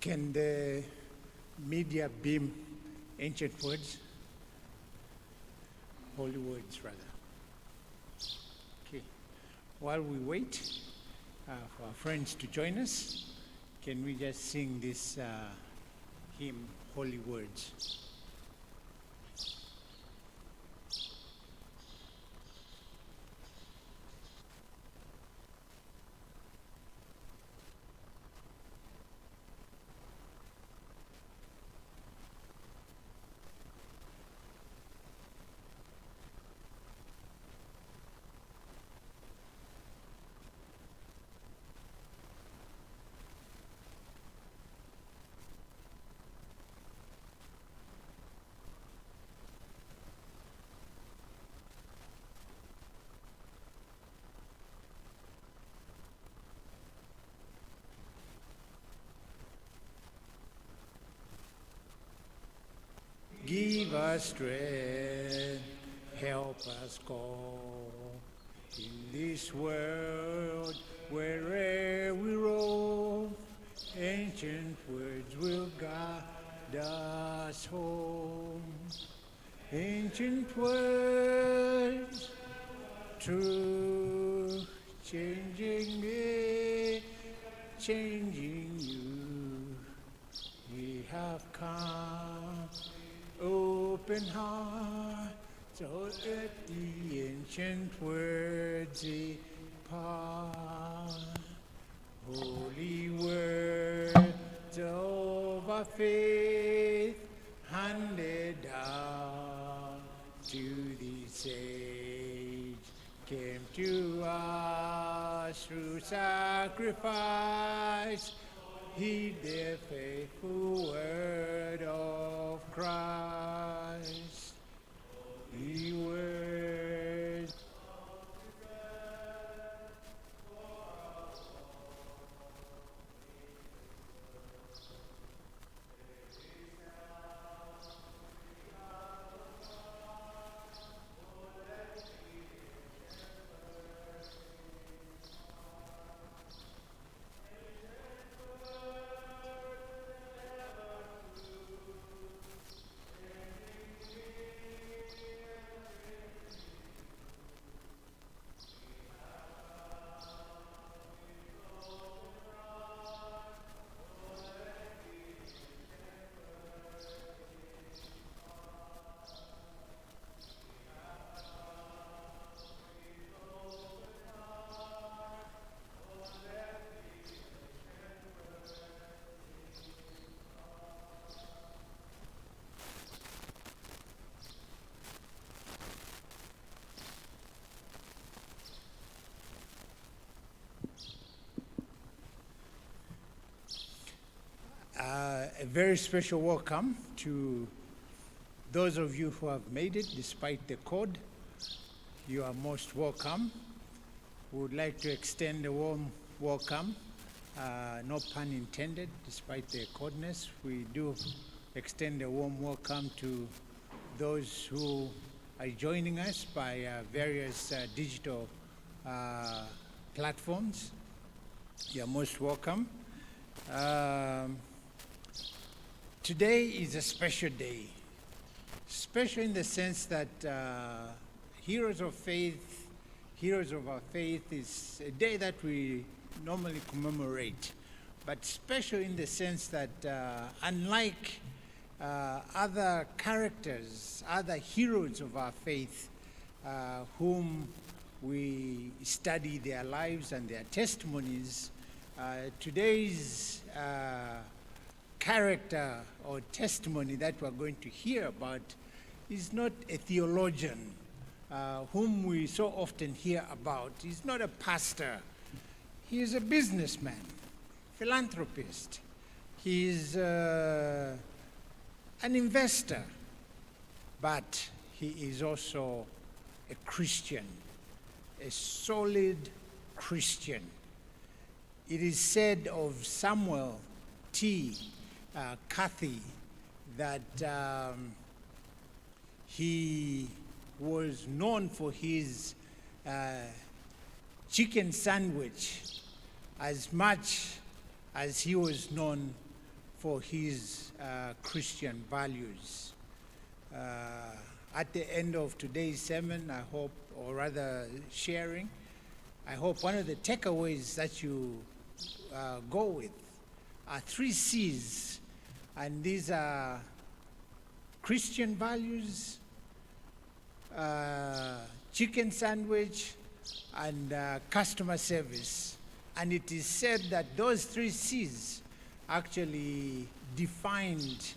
Can the media beam ancient words? Holy words, rather. Okay. While we wait for our friends to join us, can we just sing this hymn, Holy Words? Give us strength, help us go in this world, wherever we roam. Ancient words will guide us home. Ancient words, true, changing me, changing you. We have come. Open heart, so let the ancient words depart. Holy words of our faith, handed down to this age, came to us through sacrifice. Heed the faithful word of Christ. The word a very special welcome to those of you who have made it despite the code. You are most welcome. We would like to extend a warm welcome, no pun intended, despite the coldness. We do extend a warm welcome to those who are joining us by various digital platforms. You are most welcome. Today is a special day. Special in the sense that Heroes of our Faith is a day that we normally commemorate. But special in the sense that unlike other characters, other heroes of our faith, whom we study their lives and their testimonies, today's character or testimony that we're going to hear about is not a theologian whom we so often hear about. He's not a pastor. He is a businessman, philanthropist. He's an investor, but he is also a Christian, a solid Christian. It is said of Samuel Cathy that he was known for his chicken sandwich as much as he was known for his Christian values. At the end of today's sermon, I hope, or rather sharing, I hope one of the takeaways that you go with are 3 C's, and these are Christian values, chicken sandwich, and customer service. And it is said that those 3 C's actually defined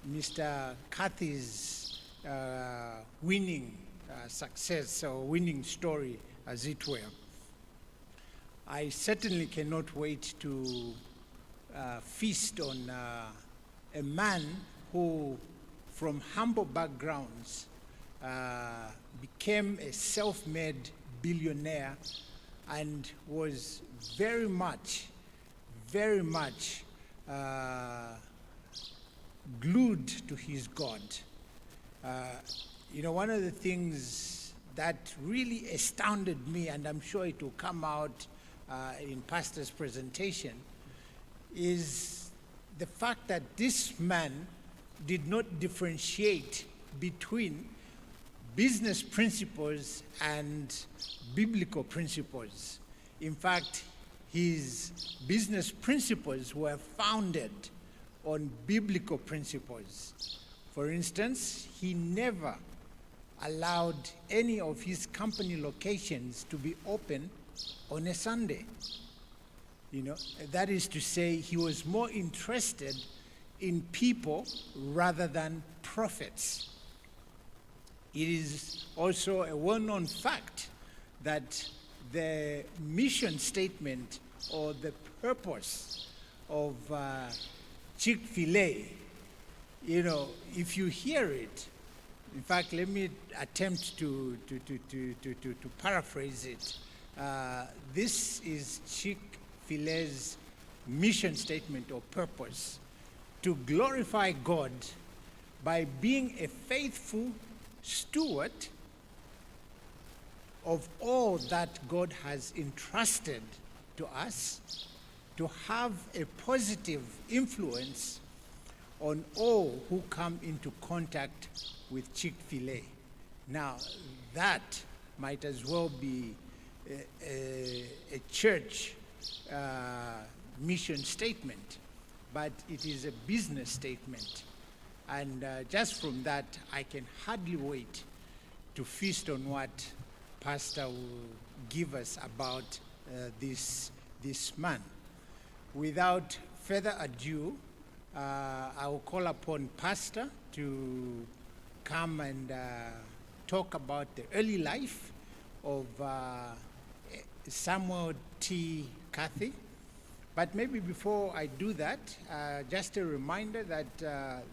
Mr. Cathy's winning success or winning story, as it were. I certainly cannot wait to feast on a man who, from humble backgrounds, became a self-made billionaire and was very much glued to his God. One of the things that really astounded me, and I'm sure it will come out in Pastor's presentation, is the fact that this man did not differentiate between business principles and biblical principles. In fact, his business principles were founded on biblical principles. For instance, he never allowed any of his company locations to be open on a Sunday. That is to say, he was more interested in people rather than profits. It is also a well-known fact that the mission statement or the purpose of Chick-Fil-A, if you hear it, in fact, let me attempt to paraphrase it. This is Chick-Fil-A's mission statement or purpose: to glorify God by being a faithful steward of all that God has entrusted to us, to have a positive influence on all who come into contact with Chick-fil-A. Now, that might as well be a church mission statement, but it is a business statement. And just from that, I can hardly wait to feast on what Pastor will give us about this man. Without further ado, I will call upon Pastor to come and talk about the early life of Samuel T. Cathy. But maybe before I do that, just a reminder that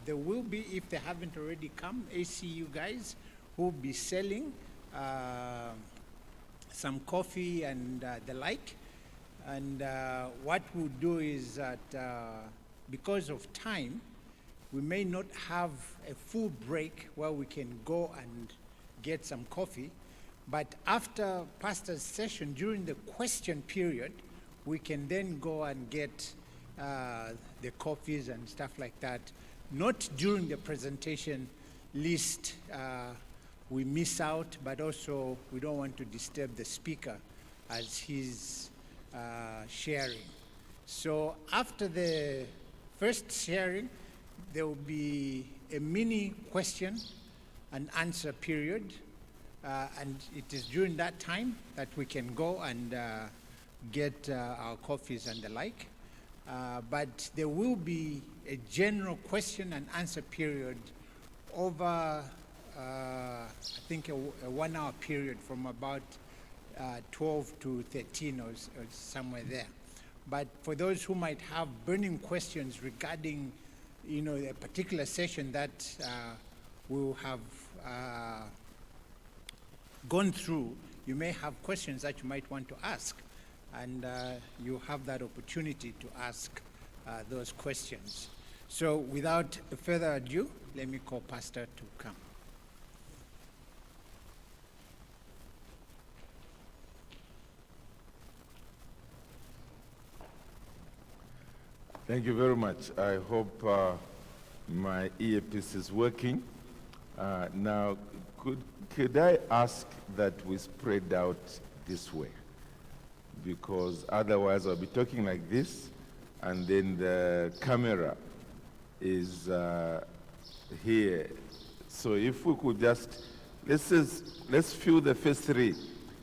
there will be, if they haven't already come, ACU guys who will be selling some coffee and the like. And what we'll do is that because of time, we may not have a full break where we can go and get some coffee. But after Pastor's session, during the question period, we can then go and get the coffees and stuff like that. Not during the presentation, lest we miss out, but also we don't want to disturb the speaker as he's sharing. So after the first sharing, there will be a mini question and answer period, and it is during that time that we can go and get our coffees and the like. But there will be a general question and answer period over, I think, a 1 hour period from about 12 to 13 or somewhere there. But for those who might have burning questions regarding, a particular session that we'll have gone through, you may have questions that you might want to ask. And you have that opportunity to ask those questions. So without further ado, let me call Pastor to come. Thank you very much. I hope my earpiece is working. Now, could I ask that we spread out this way? Because otherwise I'll be talking like this, and then the camera is here. So if we could just, let's fill the first three.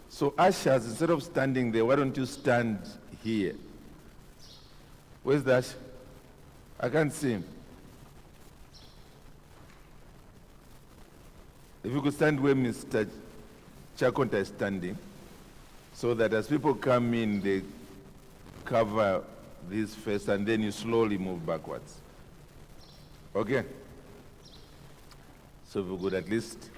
So ushers, instead of standing there, why don't you stand here? Where's the usher? I can't see him. If you could stand where Mr. Chakonta is standing, so that as people come in, they cover this first, and then you slowly move backwards. Okay? So if you could at least,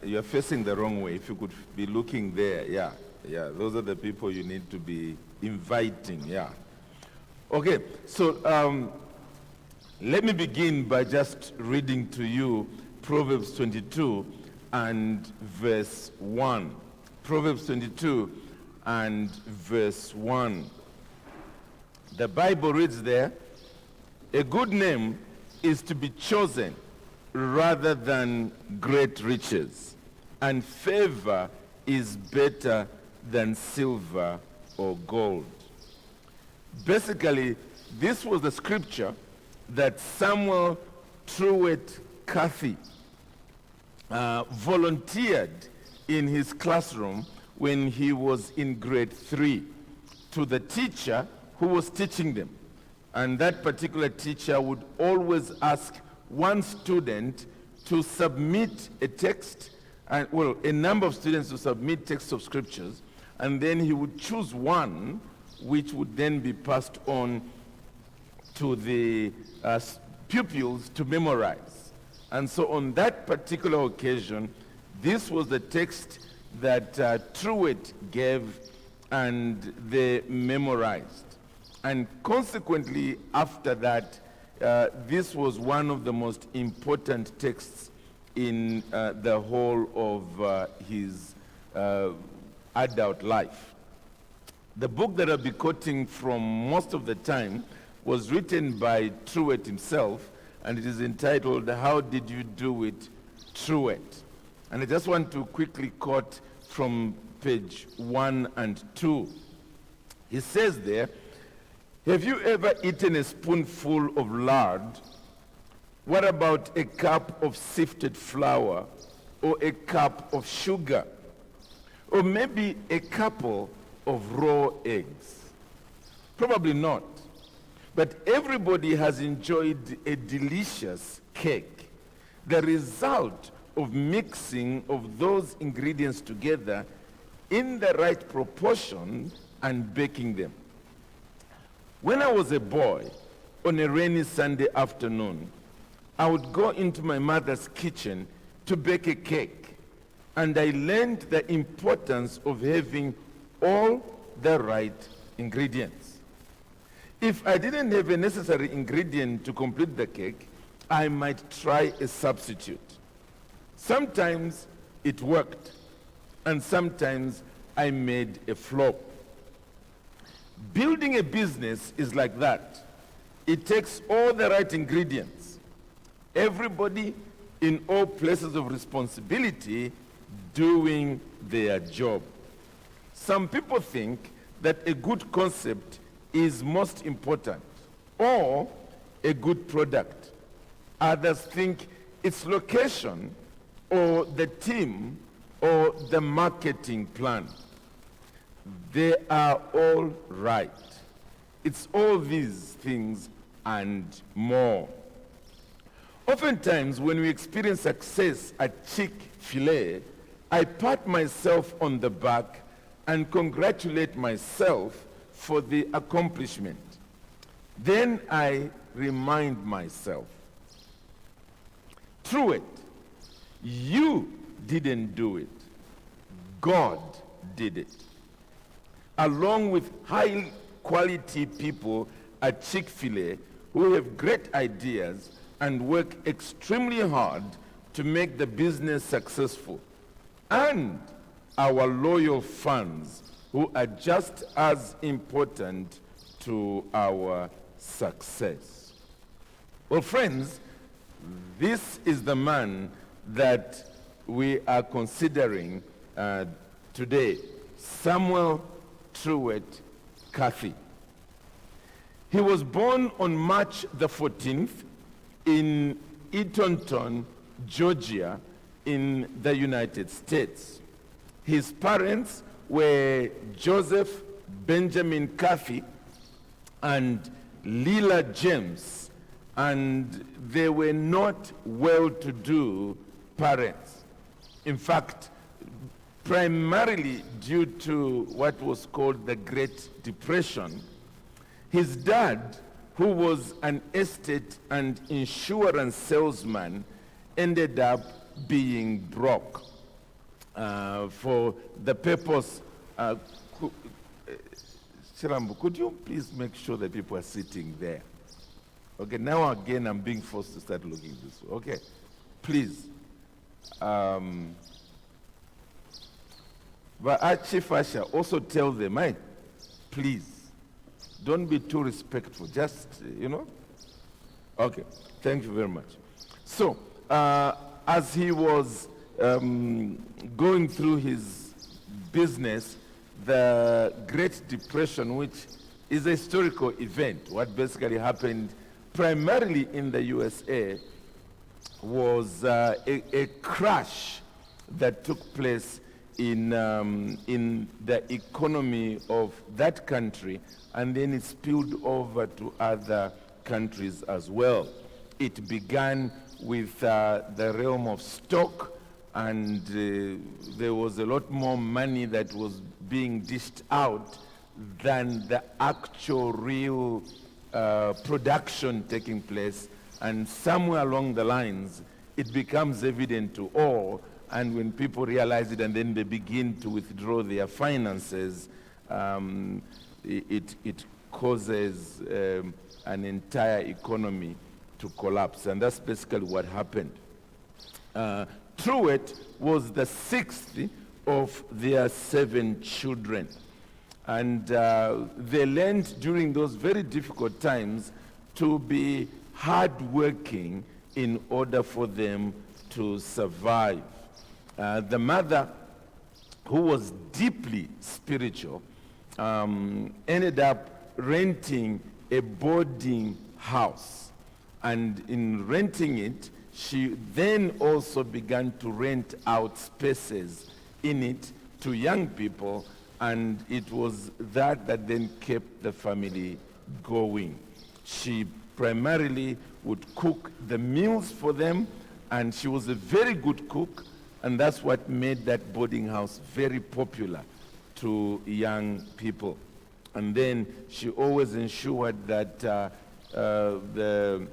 you're facing the wrong way. If you could be looking there, yeah, those are the people you need to be inviting, yeah. Okay, so let me begin by just reading to you Proverbs 22 and verse 1. Proverbs 22 and verse 1. The Bible reads there, "A good name is to be chosen rather than great riches, and favor is better than silver or gold." Basically, this was the scripture that Samuel Truett Cathy volunteered in his classroom when he was in grade 3 to the teacher who was teaching them. And that particular teacher would always ask one student to submit a text, and well, a number of students to submit texts of scriptures, and then he would choose one which would then be passed on to the pupils to memorize. And so on that particular occasion, this was the text that Truett gave, and they memorized. And consequently, after that, this was one of the most important texts in the whole of his adult life. The book that I'll be quoting from most of the time was written by Truett himself, and it is entitled, "How Did You Do It, Truett?" And I just want to quickly quote from page 1 and 2. He says there, "Have you ever eaten a spoonful of lard? What about a cup of sifted flour, or a cup of sugar, or maybe a couple of raw eggs? Probably not. But everybody has enjoyed a delicious cake, the result of mixing of those ingredients together in the right proportion and baking them. When I was a boy, on a rainy Sunday afternoon, I would go into my mother's kitchen to bake a cake, and I learned the importance of having all the right ingredients. If I didn't have a necessary ingredient to complete the cake, I might try a substitute. Sometimes it worked, and sometimes I made a flop. Building a business is like that. It takes all the right ingredients. Everybody in all places of responsibility doing their job. Some people think that a good concept is most important, or a good product. Others think its location, or the team, or the marketing plan. They are all right. It's all these things and more. Oftentimes, when we experience success at Chick-Fil-a, I pat myself on the back and congratulate myself for the accomplishment. Then I remind myself, Truett, you didn't do it. God did it. Along with high quality people at Chick-Fil-a who have great ideas and work extremely hard to make the business successful. And our loyal fans who are just as important to our success. Well, friends, this is the man that we are considering today, Samuel Truett Cathy. He was born on March the 14th in Eatonton, Georgia, in the United States. His parents were Joseph Benjamin Cathy and Lila James, and they were not well-to-do parents. In fact, primarily due to what was called the Great Depression, his dad, who was an estate and insurance salesman, ended up being broke. For the purpose, Shirambu, could you please make sure that people are sitting there? Okay, now again I'm being forced to start looking this way. Okay, please. But our Chief Usher, also tell them, please, don't be too respectful, just, Okay, thank you very much. So, as he was going through his business, the Great Depression, which is a historical event, what basically happened primarily in the USA, was a crash that took place in the economy of that country, and then it spilled over to other countries as well. It began with the realm of stock, and there was a lot more money that was being dished out than the actual real production taking place. And somewhere along the lines, it becomes evident to all, and when people realize it and then they begin to withdraw their finances, it causes an entire economy to collapse. And that's basically what happened. Truett was the sixth of their 7 children. And they learned during those very difficult times to be hardworking in order for them to survive. The mother, who was deeply spiritual, ended up renting a boarding house. And in renting it, she then also began to rent out spaces in it to young people, and it was that then kept the family going. She primarily would cook the meals for them, and she was a very good cook, and that's what made that boarding house very popular to young people. And then she always ensured that the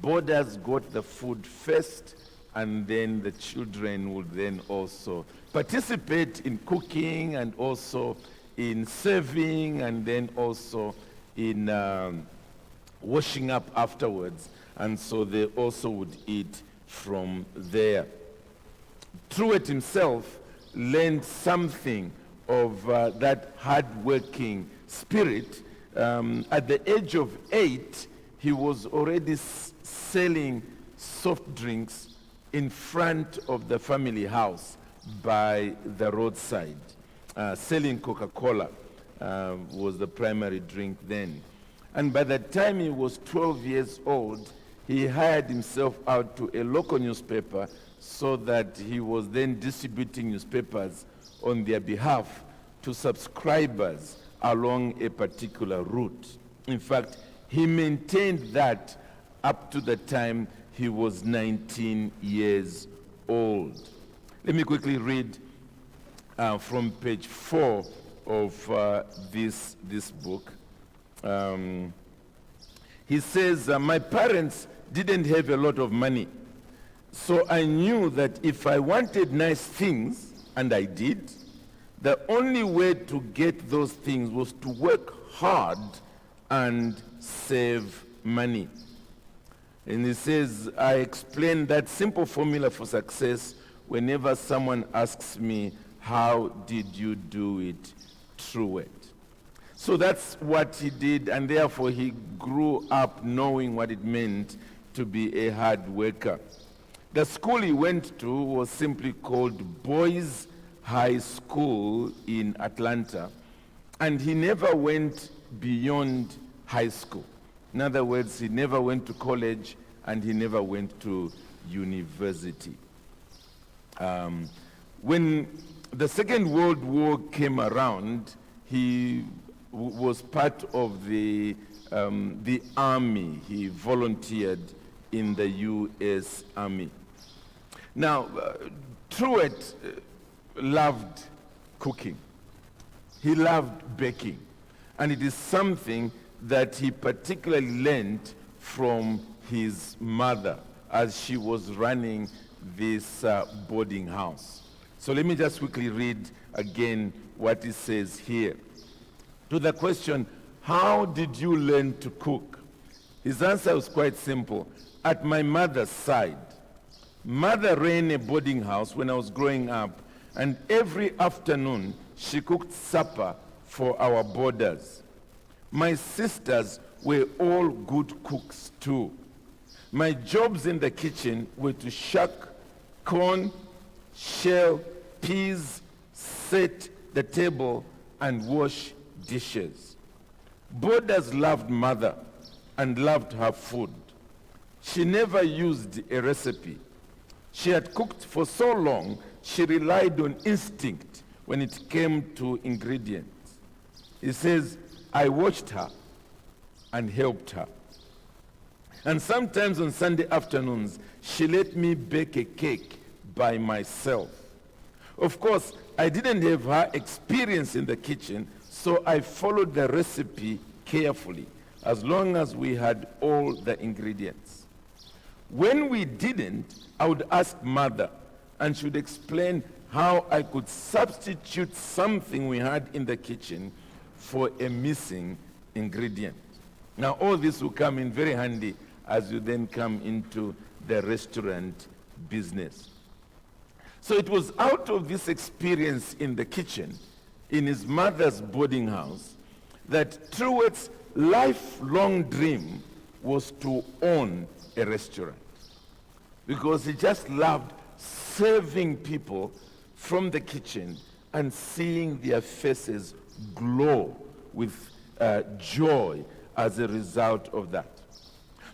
boarders got the food first, and then the children would then also participate in cooking and also in serving, and then also in washing up afterwards. And so they also would eat from there. Truett himself learned something of that hard-working spirit. At the age of 8, he was already selling soft drinks in front of the family house by the roadside. Selling Coca-Cola was the primary drink then. And by the time he was 12 years old, he hired himself out to a local newspaper so that he was then distributing newspapers on their behalf to subscribers along a particular route. In fact, he maintained that up to the time he was 19 years old. Let me quickly read from page 4 of this book. He says, my parents didn't have a lot of money, so I knew that if I wanted nice things, and I did, the only way to get those things was to work hard and save money. And he says, I explain that simple formula for success whenever someone asks me, how did you do it, Truett? So that's what he did, and therefore he grew up knowing what it meant to be a hard worker. The school he went to was simply called Boys High School in Atlanta, and he never went beyond high school. In other words, he never went to college and he never went to university. When the Second World War came around, he was part of the army. He volunteered in the U.S. Army. Now, Truett loved cooking. He loved baking. And it is something that he particularly learned from his mother as she was running this boarding house. So let me just quickly read again what it says here. To the question, how did you learn to cook? His answer was quite simple. At my mother's side. Mother ran a boarding house when I was growing up, and every afternoon she cooked supper for our boarders. My sisters were all good cooks too. My jobs in the kitchen were to shuck corn, shell, peas, set the table, and wash dishes. Boarders loved mother and loved her food. She never used a recipe. She had cooked for so long, she relied on instinct when it came to ingredients. He says, I watched her and helped her. And sometimes on Sunday afternoons, she let me bake a cake by myself. Of course, I didn't have her experience in the kitchen, so I followed the recipe carefully, as long as we had all the ingredients. When we didn't, I would ask mother, and she would explain how I could substitute something we had in the kitchen for a missing ingredient. Now, all this will come in very handy as you then come into the restaurant business. So it was out of this experience in the kitchen, in his mother's boarding house, that Truett's lifelong dream was to own a restaurant. Because he just loved serving people from the kitchen and seeing their faces glow with joy as a result of that.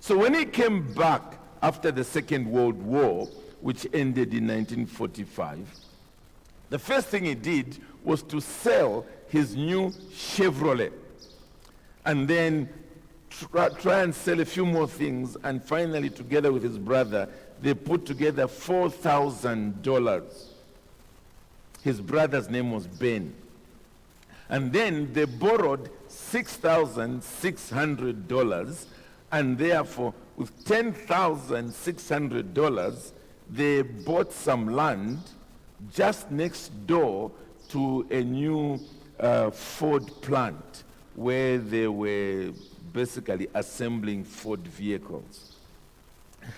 So when he came back after the Second World War, which ended in 1945, the first thing he did was to sell his new Chevrolet and then try and sell a few more things, and finally, together with his brother, they put together $4,000. His brother's name was Ben. And then they borrowed $6,600, and therefore, with $10,600, they bought some land just next door to a new Ford plant where they were basically assembling Ford vehicles.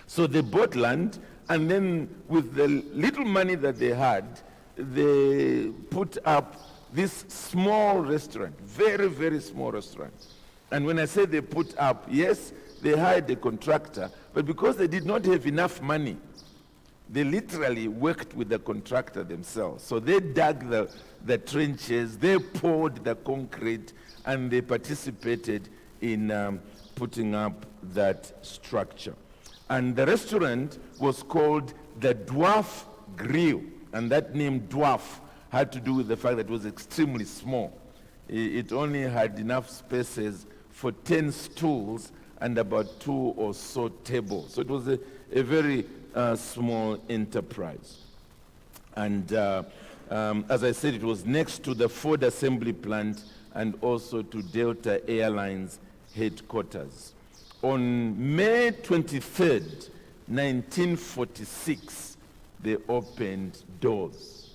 So they bought land, and then with the little money that they had, they put up this small restaurant, very, very small restaurant. And when I say they put up, yes, they hired a contractor, but because they did not have enough money, they literally worked with the contractor themselves. So they dug the trenches, they poured the concrete, and they participated in putting up that structure. And the restaurant was called the Dwarf Grill, and that name Dwarf had to do with the fact that it was extremely small. It only had enough spaces for 10 stools and about 2 or so tables. So it was a very small enterprise. And as I said, it was next to the Ford assembly plant and also to Delta Airlines headquarters. On May 23rd, 1946, they opened doors.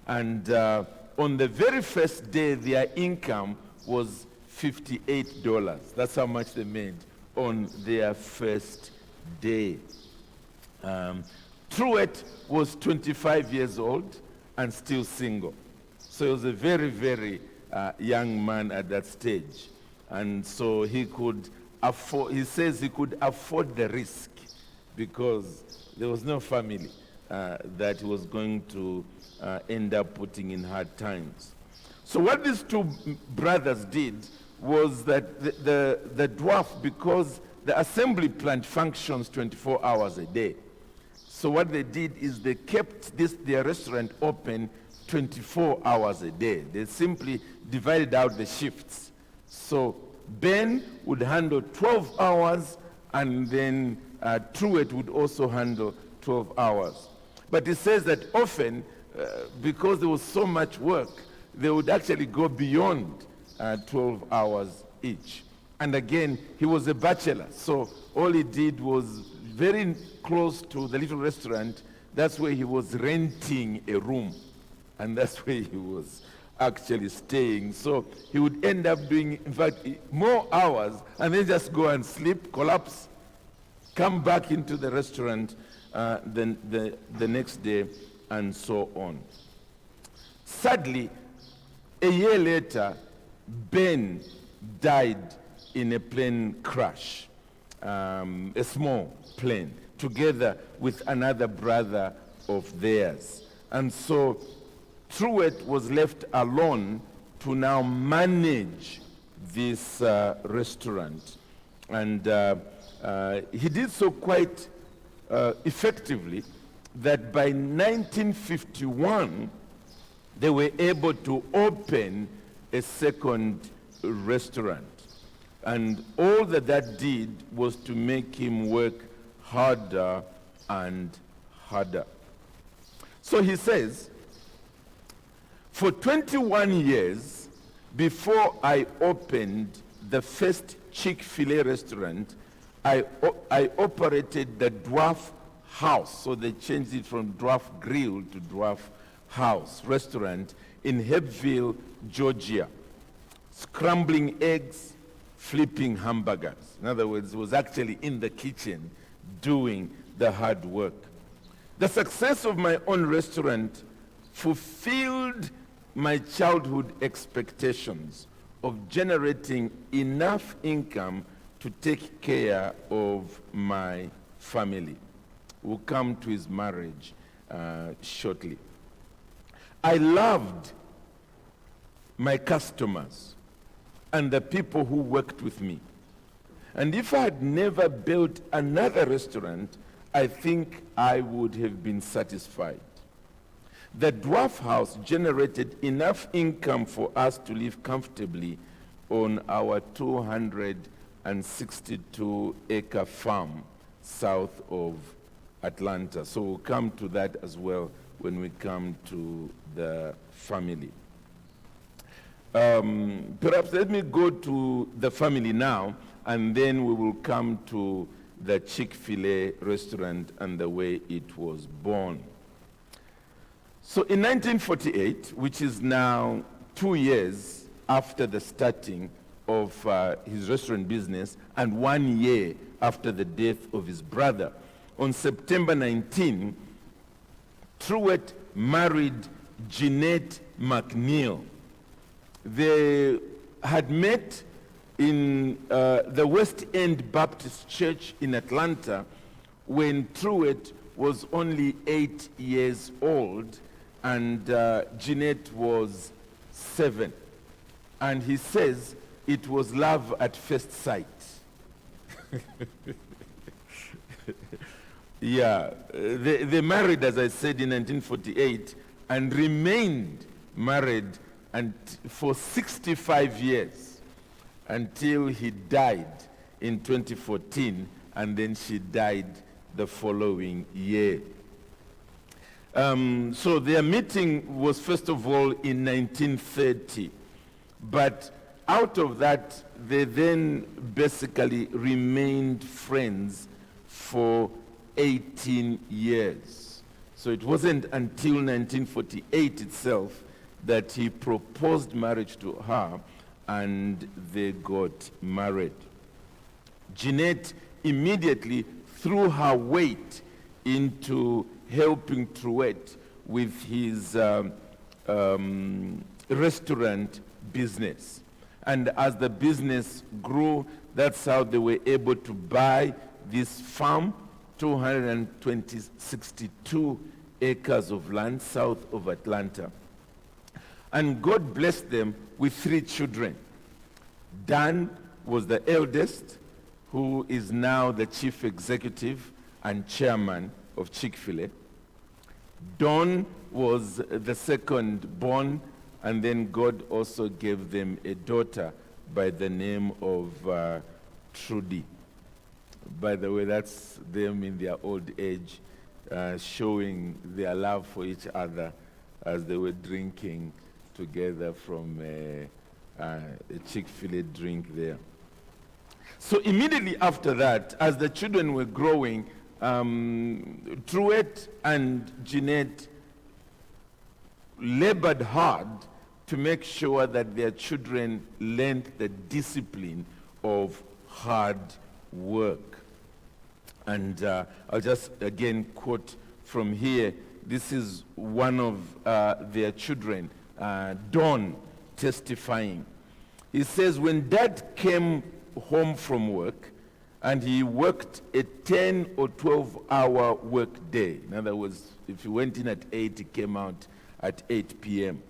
And on the very first day, their income was $58. That's how much they made on their first day. Truett was 25 years old and still single. So he was a very, very young man at that stage. And so he could afford, he says he could afford the risk because there was no family that he was going to end up putting in hard times. So what these two brothers did was that the dwarf, because the assembly plant functions 24 hours a day. So what they did is they kept their restaurant open 24 hours a day. They simply divided out the shifts. So Ben would handle 12 hours, and then Truett would also handle 12 hours. But he says that often, because there was so much work, they would actually go beyond 12 hours each. And again, he was a bachelor, so all he did was very close to the little restaurant. That's where he was renting a room, and that's where he was actually staying. So he would end up doing, in fact, more hours, and then just go and sleep, collapse, come back into the restaurant the next day, and so on. Sadly, a year later, Ben died in a plane crash, a small plane, together with another brother of theirs. And so Truett was left alone to now manage this restaurant. And he did so quite effectively that by 1951, they were able to open a second restaurant. And all that did was to make him work harder and harder. So he says, for 21 years before I opened the first Chick-Fil-A restaurant, I operated the Dwarf House. So they changed it from Dwarf Grill to Dwarf House restaurant in Hapeville, Georgia. Scrambling eggs, flipping hamburgers. In other words, was actually in the kitchen doing the hard work. The success of my own restaurant fulfilled my childhood expectations of generating enough income to take care of my family. We'll come to his marriage shortly. I loved my customers and the people who worked with me. And if I had never built another restaurant, I think I would have been satisfied. The Dwarf House generated enough income for us to live comfortably on our 262-acre farm south of Atlanta. So we'll come to that as well when we come to the family. Perhaps let me go to the family now, and then we will come to the Chick-fil-A restaurant and the way it was born. So in 1948, which is now 2 years after the starting of his restaurant business and 1 year after the death of his brother, on September 19, Truett married Jeanette McNeil. They had met in the West End Baptist Church in Atlanta when Truett was only 8 years old and Jeanette was 7. And he says it was love at first sight. Yeah, they married, as I said, in 1948 and remained married and for 65 years until he died in 2014, and then she died the following year. So their meeting was first of all in 1930, but out of that they then basically remained friends for 18 years. So it wasn't until 1948 itself that he proposed marriage to her and they got married. Jeanette immediately threw her weight into helping Truett with his restaurant business. And as the business grew, that's how they were able to buy this farm, 62 acres of land south of Atlanta. And God blessed them with 3 children. Dan was the eldest, who is now the chief executive and chairman of Chick-Fil-A. Don was the second born, and then God also gave them a daughter by the name of Trudy. By the way, that's them in their old age, showing their love for each other as they were drinking together from a Chick-fil-A drink there. So immediately after that, as the children were growing, Truett and Jeanette labored hard to make sure that their children learned the discipline of hard work. And I'll just again quote from here. This is one of their children, Don, testifying. He says, when Dad came home from work and he worked a 10 or 12-hour work day, in other words, if he went in at 8, he came out at 8 p.m.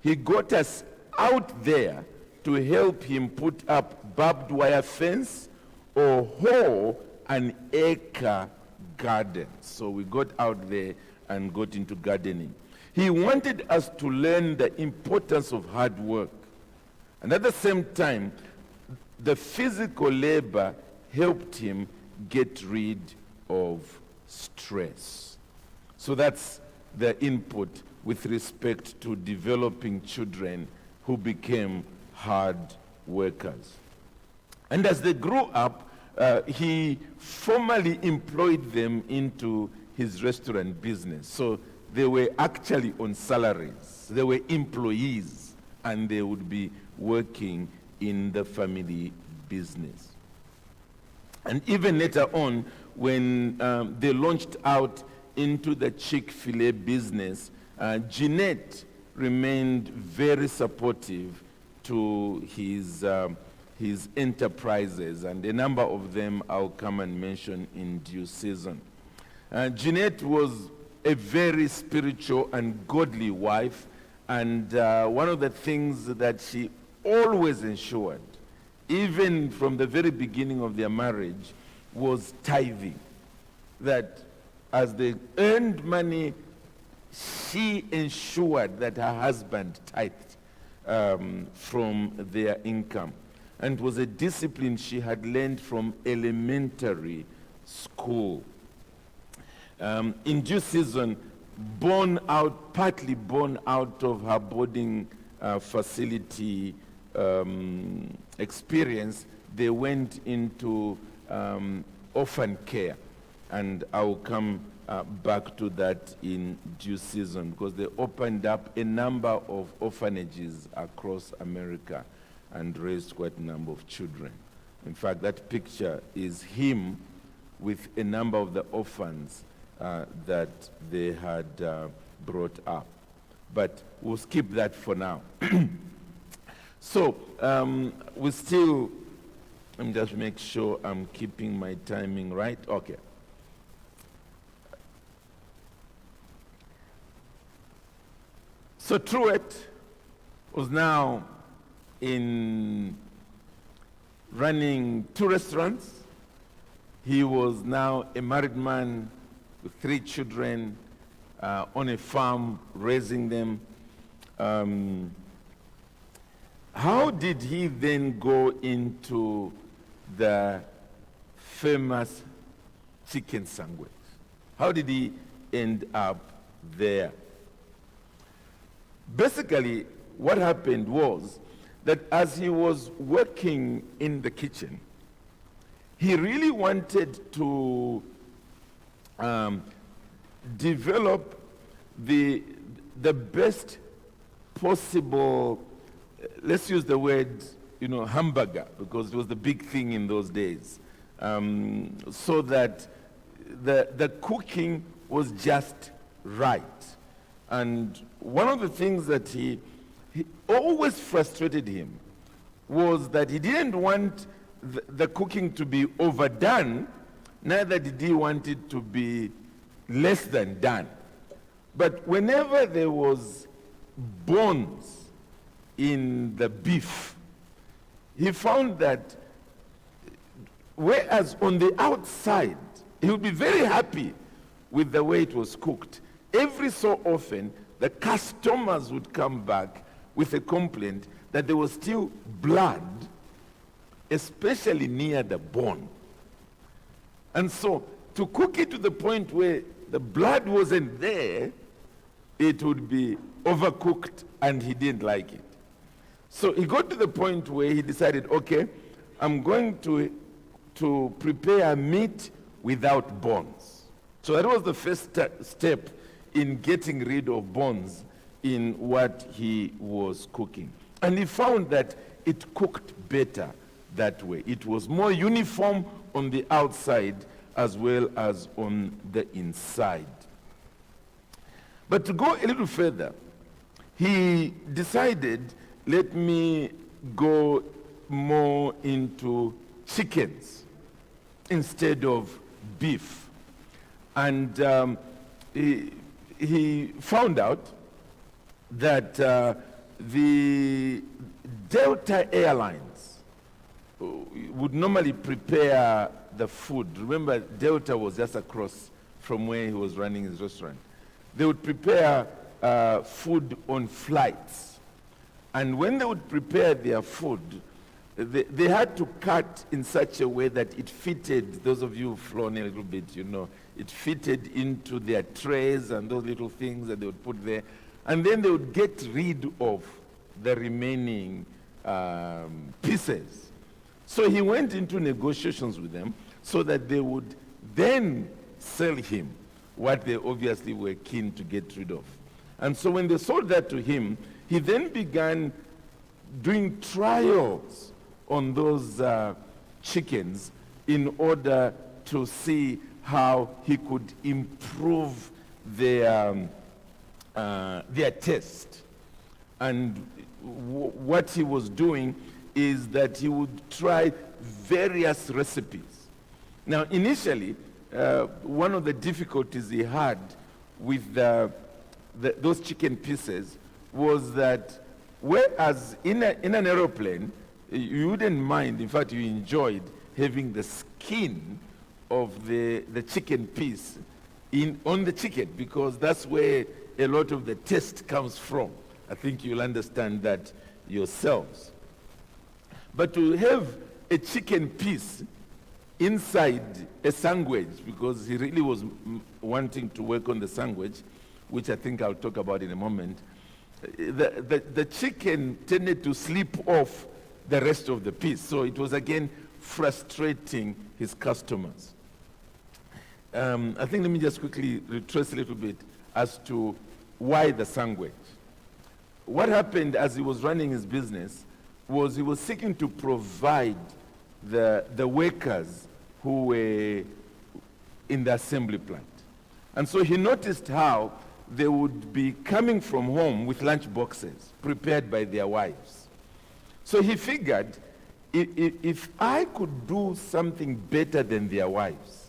He got us out there to help him put up barbed wire fence or hoe an acre garden. So we got out there and got into gardening. He wanted us to learn the importance of hard work. And at the same time, the physical labor helped him get rid of stress. So that's the input with respect to developing children who became hard workers. And as they grew up, he formally employed them into his restaurant business. So they were actually on salaries. They were employees, and they would be working in the family business. And even later on, when they launched out into the Chick-fil-A business, Jeanette remained very supportive to his enterprises, and a number of them I'll come and mention in due season. Jeanette was a very spiritual and godly wife, and one of the things that she always ensured, even from the very beginning of their marriage, was tithing. That as they earned money, she ensured that her husband tithed from their income. And it was a discipline she had learned from elementary school. In due season, partly born out of her boarding facility experience, they went into orphan care. And I will come back to that in due season, because they opened up a number of orphanages across America and raised quite a number of children. In fact, that picture is him with a number of the orphans that they had brought up. But we'll skip that for now. So we still, let me just make sure I'm keeping my timing right. Okay. So Truett was now in running 2 restaurants. He was now a married man with 3 children on a farm, raising them. How did he then go into the famous chicken sandwich? How did he end up there? Basically, what happened was that as he was working in the kitchen, he really wanted to develop the best possible, let's use the word, hamburger, because it was the big thing in those days, so that the cooking was just right. And one of the things that he always frustrated him was that he didn't want the cooking to be overdone, neither did he want it to be less than done. But whenever there was bones in the beef, he found that whereas on the outside, he would be very happy with the way it was cooked, every so often, the customers would come back with a complaint that there was still blood, especially near the bone. And so, to cook it to the point where the blood wasn't there, it would be overcooked, and he didn't like it. So he got to the point where he decided, okay, I'm going to prepare meat without bones. So that was the first step in getting rid of bones in what he was cooking. And he found that it cooked better that way. It was more uniform on the outside as well as on the inside. But to go a little further, he decided, let me go more into chickens instead of beef. And he found out that the Delta Airlines would normally prepare the food. Remember, Delta was just across from where he was running his restaurant. They would prepare food on flights. And when they would prepare their food, they had to cut in such a way that it fitted, those of you who've flown a little bit, you know, it fitted into their trays and those little things that they would put there. And then they would get rid of the remaining pieces. So he went into negotiations with them so that they would then sell him what they obviously were keen to get rid of. And so when they sold that to him, he then began doing trials on those chickens in order to see how he could improve their taste. And what he was doing is that he would try various recipes. Now, initially, one of the difficulties he had with those chicken pieces was that whereas in an aeroplane, you wouldn't mind, in fact, you enjoyed having the skin of the chicken piece on the chicken, because that's where a lot of the taste comes from. I think you'll understand that yourselves. But to have a chicken piece inside a sandwich, because he really was wanting to work on the sandwich, which I think I'll talk about in a moment, the chicken tended to slip off the rest of the piece. So it was again frustrating his customers. I think let me just quickly retrace a little bit as to why the sandwich. What happened as he was running his business was he was seeking to provide the workers who were in the assembly plant. And so he noticed how they would be coming from home with lunch boxes prepared by their wives. So he figured, if I could do something better than their wives,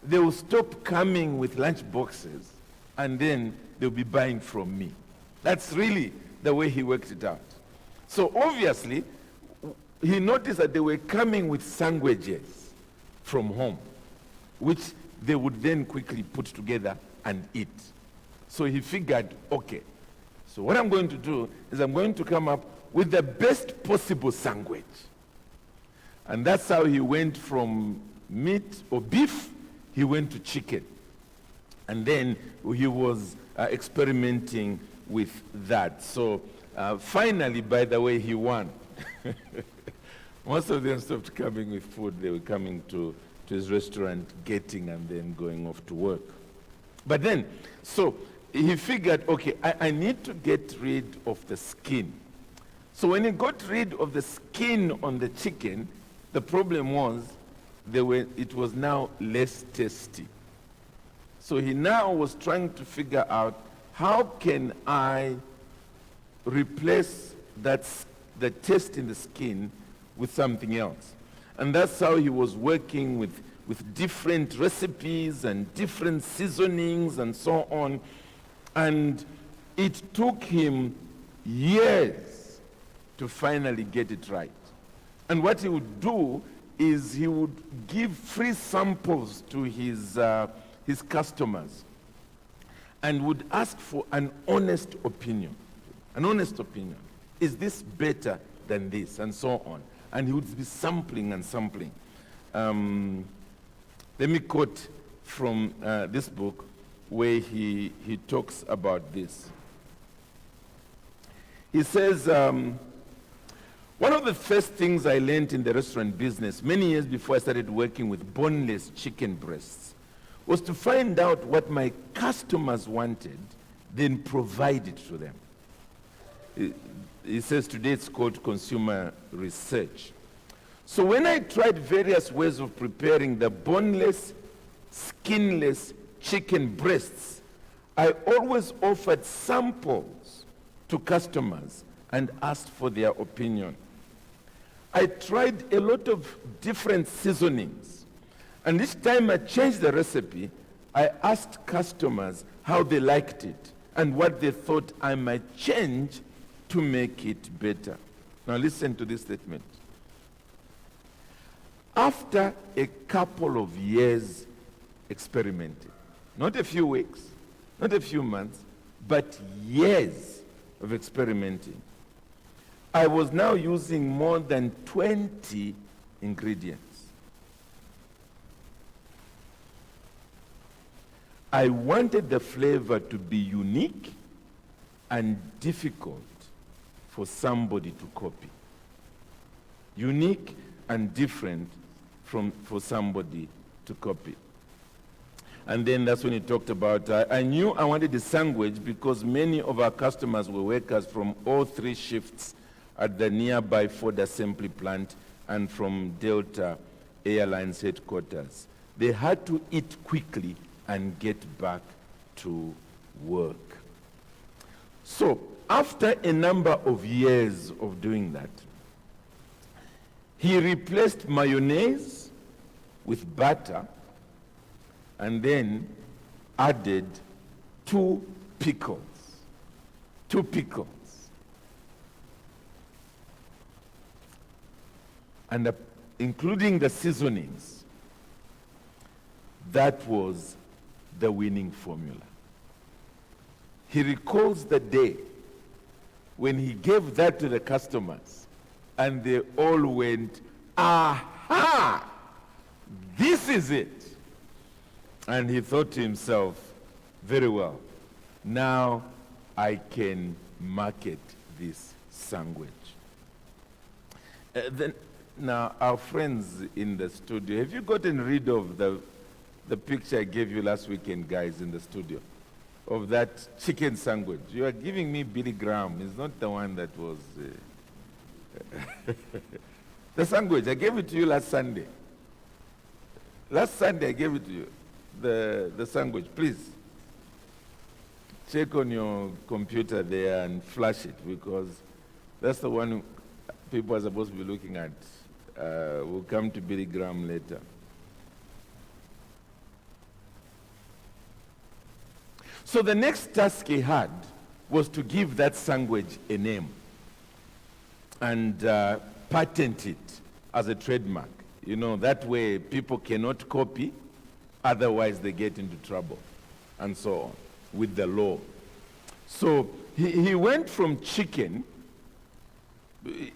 they will stop coming with lunch boxes and then they'll be buying from me. That's really the way he worked it out. So obviously, he noticed that they were coming with sandwiches from home, which they would then quickly put together and eat. So he figured, okay, so what I'm going to do is I'm going to come up with the best possible sandwich. And that's how he went from meat or beef, he went to chicken. And then he was experimenting with that. So finally, by the way, he won. Most of them stopped coming with food. They were coming to his restaurant, getting and then going off to work. But then, so he figured, okay, I need to get rid of the skin. So when he got rid of the skin on the chicken, the problem was it was now less tasty. So he now was trying to figure out, how can I replace the taste in the skin with something else. And that's how he was working with different recipes and different seasonings and so on. And it took him years to finally get it right. And what he would do is he would give free samples to his customers and would ask for an honest opinion. An honest opinion. Is this better than this? And so on. And he would be sampling and sampling. Let me quote from this book where he talks about this. He says, one of the first things I learned in the restaurant business many years before I started working with boneless chicken breasts was to find out what my customers wanted, then provide it to them. He says today it's called consumer research. So when I tried various ways of preparing the boneless, skinless chicken breasts, I always offered samples to customers and asked for their opinion. I tried a lot of different seasonings, and each time I changed the recipe, I asked customers how they liked it and what they thought I might change to make it better. Now listen to this statement. After a couple of years experimenting, not a few weeks, not a few months, but years of experimenting, I was now using more than 20 ingredients. I wanted the flavor to be unique and difficult for somebody to copy. Unique and different for somebody to copy. And then that's when he talked about, I knew I wanted the sandwich because many of our customers were workers from all three shifts at the nearby Ford assembly plant and from Delta Airlines headquarters. They had to eat quickly and get back to work. So after a number of years of doing that, he replaced mayonnaise with butter and then added 2 pickles. 2 pickles. And including the seasonings, that was the winning formula. He recalls the day when he gave that to the customers and they all went, aha, this is it. And he thought to himself, very well, now I can market this sandwich. Now, our friends in the studio, have you gotten rid of the picture I gave you last weekend, guys, in the studio, of that chicken sandwich? You are giving me Billy Graham. It's not the one that was... the sandwich, I gave it to you last Sunday. Last Sunday, I gave it to you. The sandwich, please. Check on your computer there and flash it, because that's the one people are supposed to be looking at. We'll come to Billy Graham later. So the next task he had was to give that sandwich a name and patent it as a trademark. You know, that way people cannot copy, otherwise they get into trouble, and so on, with the law. So he went from chicken.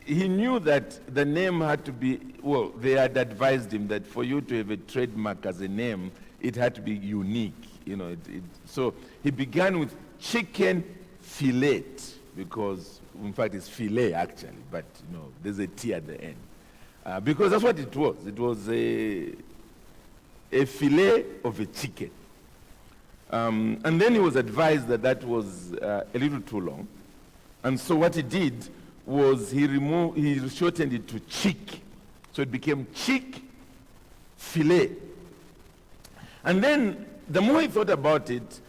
He knew that the name had to be, well, they had advised him that for you to have a trademark as a name, it had to be unique. You know, so he began with chicken fillet, because, in fact, it's filet actually, but you know, there's a T at the end. Because that's what it was. It was a fillet of a chicken. And then he was advised that that was a little too long. And so what he did was he shortened it to chick. So it became chick fillet. And then the more he thought about it,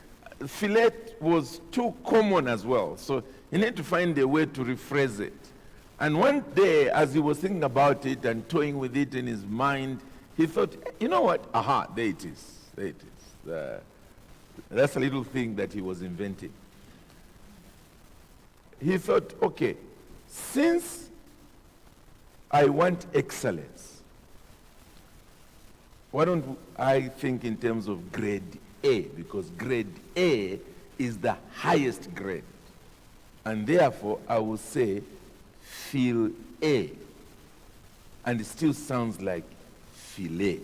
fillet was too common as well. So He needed to find a way to rephrase it. And one day, as he was thinking about it and toying with it in his mind, he thought, you know what? Aha, there it is. There it is. That's a little thing that he was inventing. He thought, okay, since I want excellence, why don't I think in terms of grade A? Because grade A is the highest grade. And therefore, I will say, feel A. And it still sounds like filet.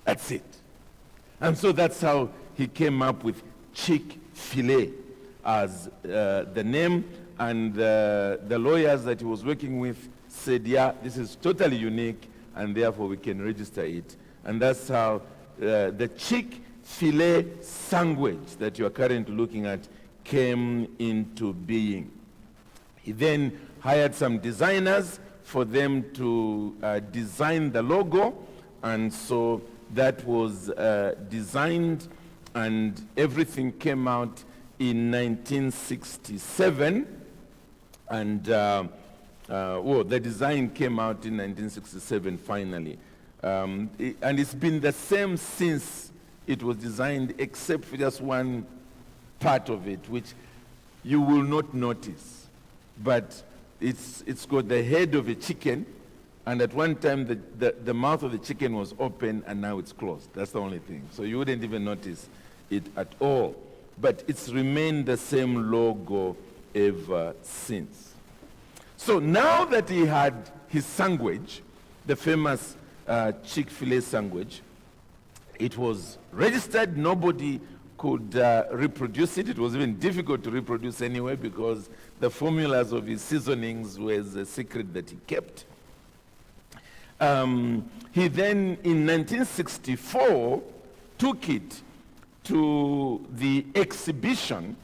That's it. And so that's how he came up with Chick-Fil-a as the name. And the lawyers that he was working with said, yeah, this is totally unique, and therefore we can register it. And that's how the Chick-Fil-a sandwich that you are currently looking at came into being. He then hired some designers for them to design the logo, and so that was designed, and everything came out in 1967, and the design came out in 1967 finally. And it's been the same since it was designed, except for just one part of it, which you will not notice. But it's got the head of a chicken, and at one time the mouth of the chicken was open, and now it's closed. That's the only thing. So you wouldn't even notice it at all. But it's remained the same logo ever since. So now that he had his sandwich, the famous Chick-fil-A sandwich, it was registered. Nobody could reproduce it. It was even difficult to reproduce anyway because the formulas of his seasonings was a secret that he kept. He then, in 1964, took it to the exhibition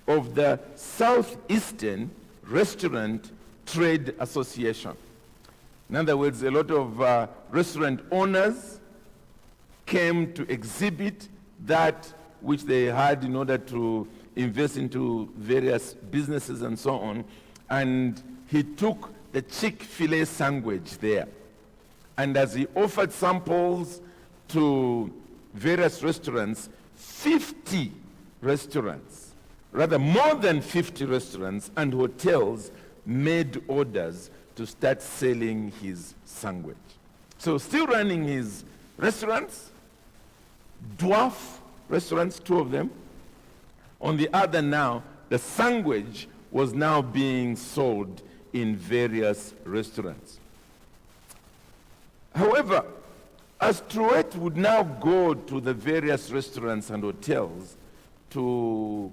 of the Southeastern Restaurant Trade Association. In other words, a lot of restaurant owners came to exhibit that which they had in order to invest into various businesses and so on. And he took the Chick-fil-A sandwich there. And as he offered samples to various restaurants, 50 restaurants, rather more than 50 restaurants and hotels made orders to start selling his sandwich. So still running his restaurants, dwarf restaurants, 2 of them. On the other now, the sandwich was now being sold in various restaurants. However, as Truett would now go to the various restaurants and hotels to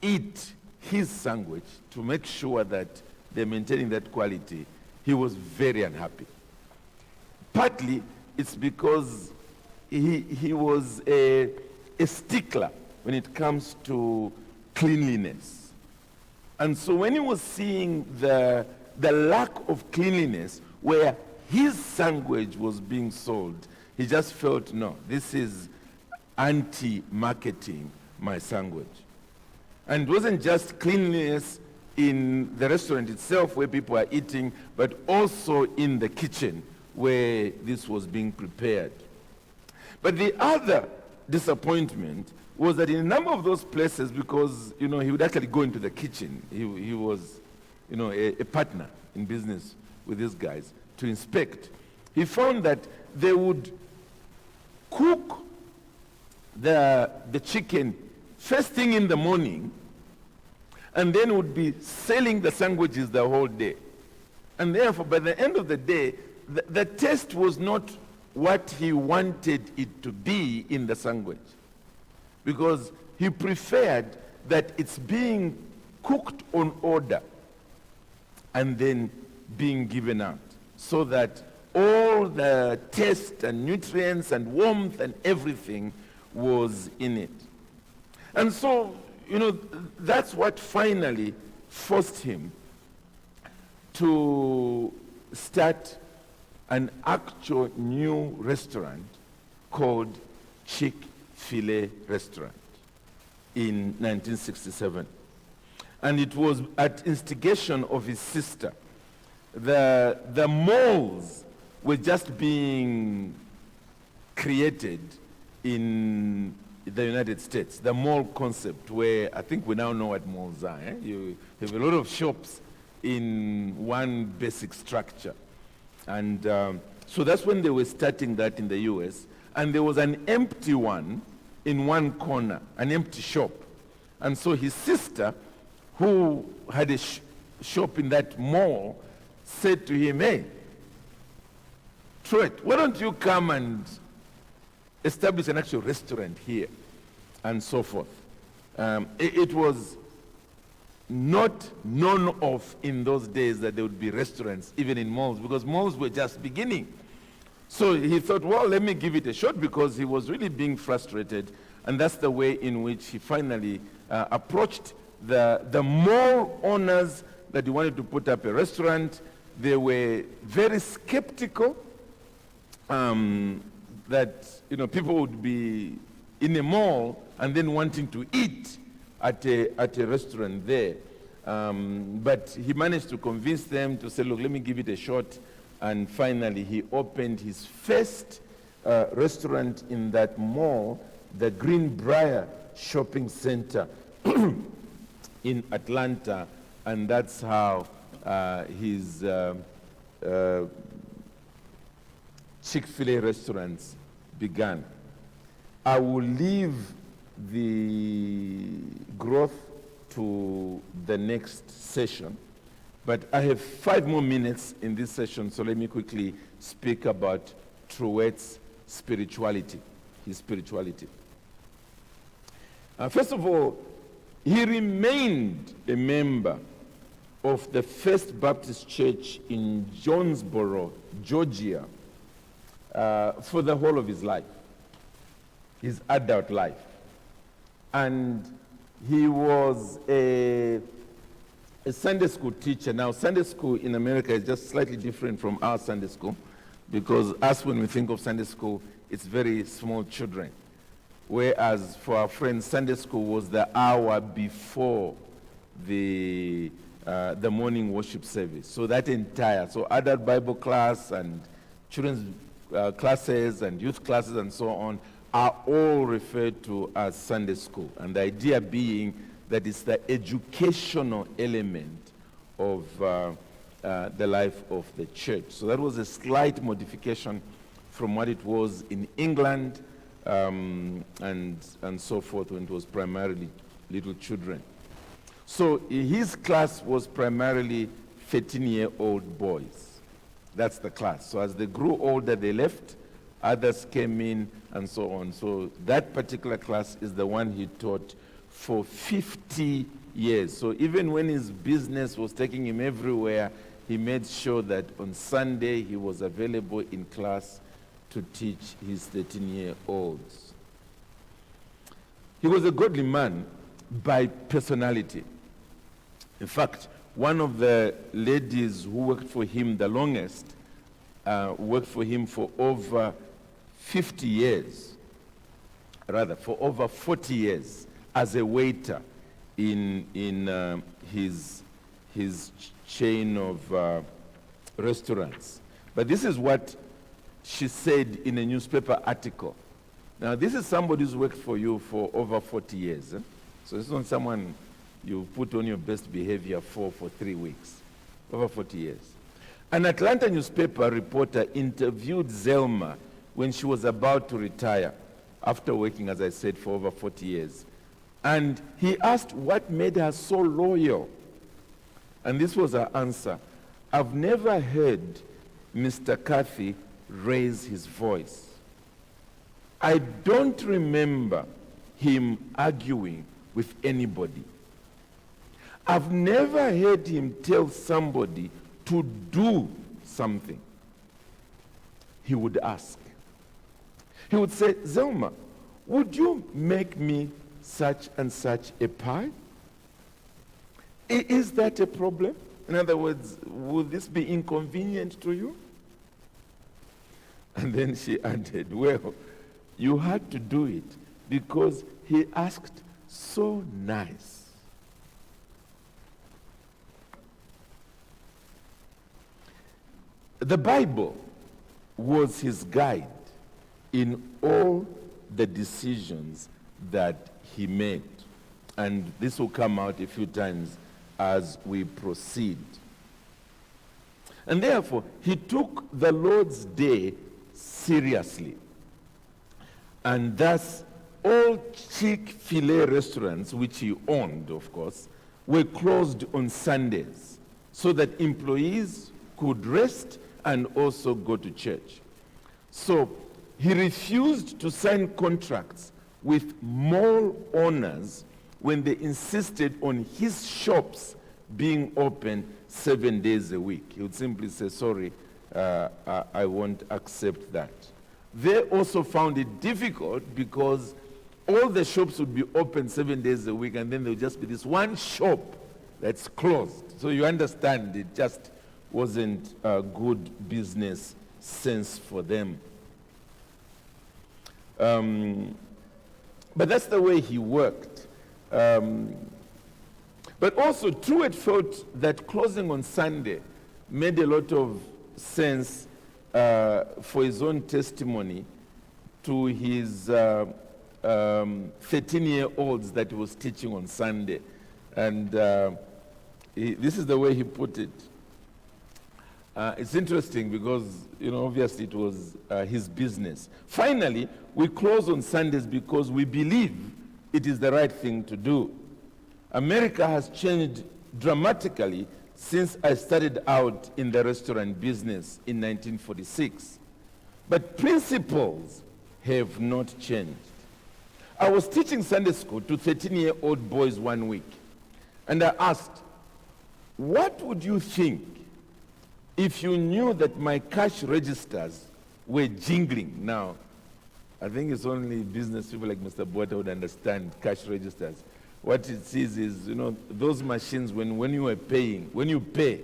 eat his sandwich, to make sure that they're maintaining that quality, he was very unhappy. Partly, it's because he was a stickler when it comes to cleanliness. And so when he was seeing the lack of cleanliness where his sandwich was being sold, he just felt, no, this is anti-marketing my sandwich. And it wasn't just cleanliness in the restaurant itself where people are eating, but also in the kitchen where this was being prepared. But the other disappointment was that in a number of those places, because he would actually go into the kitchen, he was a partner in business with these guys to inspect. He found that they would cook the chicken first thing in the morning, and then would be selling the sandwiches the whole day. And therefore, by the end of the day, the taste was not what he wanted it to be in the sandwich. Because he preferred that it's being cooked on order and then being given out, so that all the taste and nutrients and warmth and everything was in it. And so, that's what finally forced him to start an actual new restaurant called Chick-fil-A Restaurant in 1967. And it was at instigation of his sister. The malls were just being created in the United States. The mall concept, where I think we now know what malls are. You have a lot of shops in one basic structure. And so that's when they were starting that in the US. And there was an empty one in one corner, an empty shop. And so his sister, who had a shop in that mall, said to him, "Hey, Truett, why don't you come and establish an actual restaurant here?" And so forth. It was not known of in those days that there would be restaurants even in malls, because malls were just beginning. So he thought, well, let me give it a shot, because he was really being frustrated. And that's the way in which he finally approached the mall owners that he wanted to put up a restaurant. They were very skeptical that people would be in a mall and then wanting to eat at a restaurant there. But he managed to convince them to say, look, let me give it a shot. And finally, he opened his first restaurant in that mall, the Greenbrier Shopping Center in Atlanta. And that's how his Chick-Fil-A restaurants began. I will leave the growth to the next session, but I have 5 more minutes in this session, so let me quickly speak about Truett's spirituality, his spirituality. First of all, he remained a member of the First Baptist Church in Jonesboro, Georgia, for the whole of his life, his adult life. And he was a Sunday school teacher. Now, Sunday school in America is just slightly different from our Sunday school, because us, when we think of Sunday school, it's very small children. Whereas for our friends, Sunday school was the hour before the morning worship service. So that entire, so adult Bible class and children's classes and youth classes and so on are all referred to as Sunday school. And the idea being that it's the educational element of the life of the church. So that was a slight modification from what it was in England and so forth, when it was primarily little children. So his class was primarily 13-year-old boys. That's the class. So as they grew older, they left. Others came in and so on. So that particular class is the one he taught for 50 years. So even when his business was taking him everywhere, he made sure that on Sunday he was available in class to teach his 13-year-olds. He was a godly man by personality. In fact, one of the ladies who worked for him the longest worked for him for over 50 years, rather for over 40 years as a waiter in his chain of restaurants. But this is what she said in a newspaper article. Now, this is somebody who's worked for you for over 40 years. So this is not someone you put on your best behavior for 3 weeks. Over 40 years. An Atlanta newspaper reporter interviewed Zelma when she was about to retire, after working, as I said, for over 40 years. And he asked what made her so loyal. And this was her answer: "I've never heard Mr. Cathy raise his voice. I don't remember him arguing with anybody. I've never heard him tell somebody to do something. He would ask. He would say, 'Zelma, would you make me such and such a pie? Is that a problem? In other words, would this be inconvenient to you?' And then she added, 'Well, you had to do it because he asked so nice.' The Bible was his guide in all the decisions that he made. And this will come out a few times as we proceed. And therefore, he took the Lord's Day seriously. And thus, all Chick-Fil-A restaurants, which he owned, of course, were closed on Sundays so that employees could rest and also go to church. So he refused to sign contracts with mall owners when they insisted on his shops being open 7 days a week. He would simply say, sorry, I won't accept that. They also found it difficult because all the shops would be open 7 days a week, and then there would just be this one shop that's closed. So you understand, it just wasn't a good business sense for them. But that's the way he worked. But also, Truett felt that closing on Sunday made a lot of sense for his own testimony to his 13-year-olds that he was teaching on Sunday. And this is the way he put it. It's interesting because, obviously it was his business. Finally, we close on Sundays because we believe it is the right thing to do. America has changed dramatically since I started out in the restaurant business in 1946. But principles have not changed. I was teaching Sunday school to 13-year-old boys one week, and I asked, what would you think if you knew that my cash registers were jingling? Now, I think it's only business people like Mr. Bota would understand cash registers. What it says is, those machines, when you pay,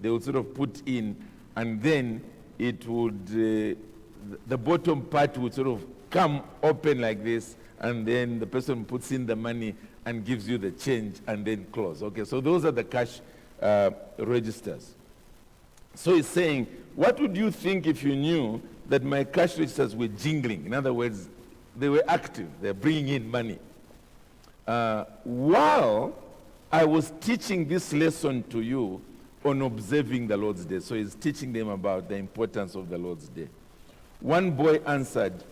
they would sort of put in, and then it would, the bottom part would sort of come open like this, and then the person puts in the money and gives you the change and then close. Okay, so those are the cash registers. So he's saying, what would you think if you knew that my cash registers were jingling? In other words, they were active, they're bringing in money. While I was teaching this lesson to you on observing the Lord's Day. So he's teaching them about the importance of the Lord's Day. One boy answered,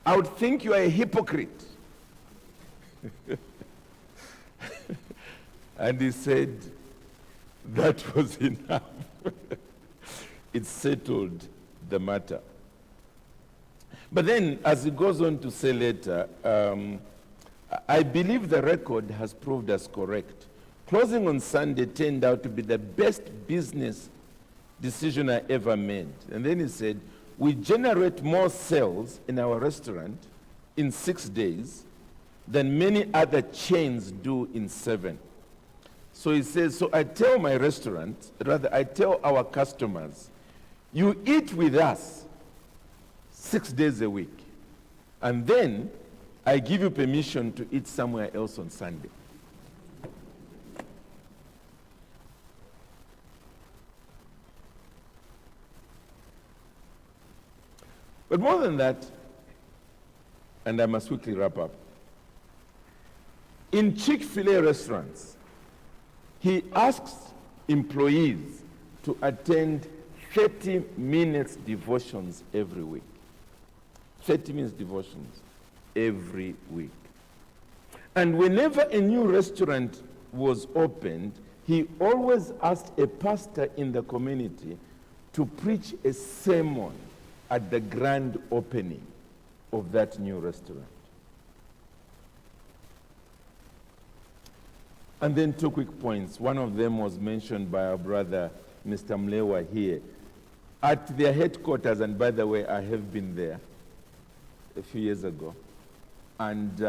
I would think you are a hypocrite. And he said, that was enough. It settled the matter. But then, as he goes on to say later, I believe the record has proved us correct. Closing on Sunday turned out to be the best business decision I ever made. And then he said, we generate more sales in our restaurant in 6 days than many other chains do in 7. So he says, so I tell my restaurant, rather I tell our customers, you eat with us 6 days a week, and then I give you permission to eat somewhere else on Sunday. But more than that, and I must quickly wrap up, in Chick-Fil-A restaurants, he asks employees to attend 30 minutes devotions every week. 30 minutes devotions every week. And whenever a new restaurant was opened, he always asked a pastor in the community to preach a sermon at the grand opening of that new restaurant. And then 2 quick points. One of them was mentioned by our brother, Mr. Mbewe here. At their headquarters, and by the way, I have been there a few years ago, and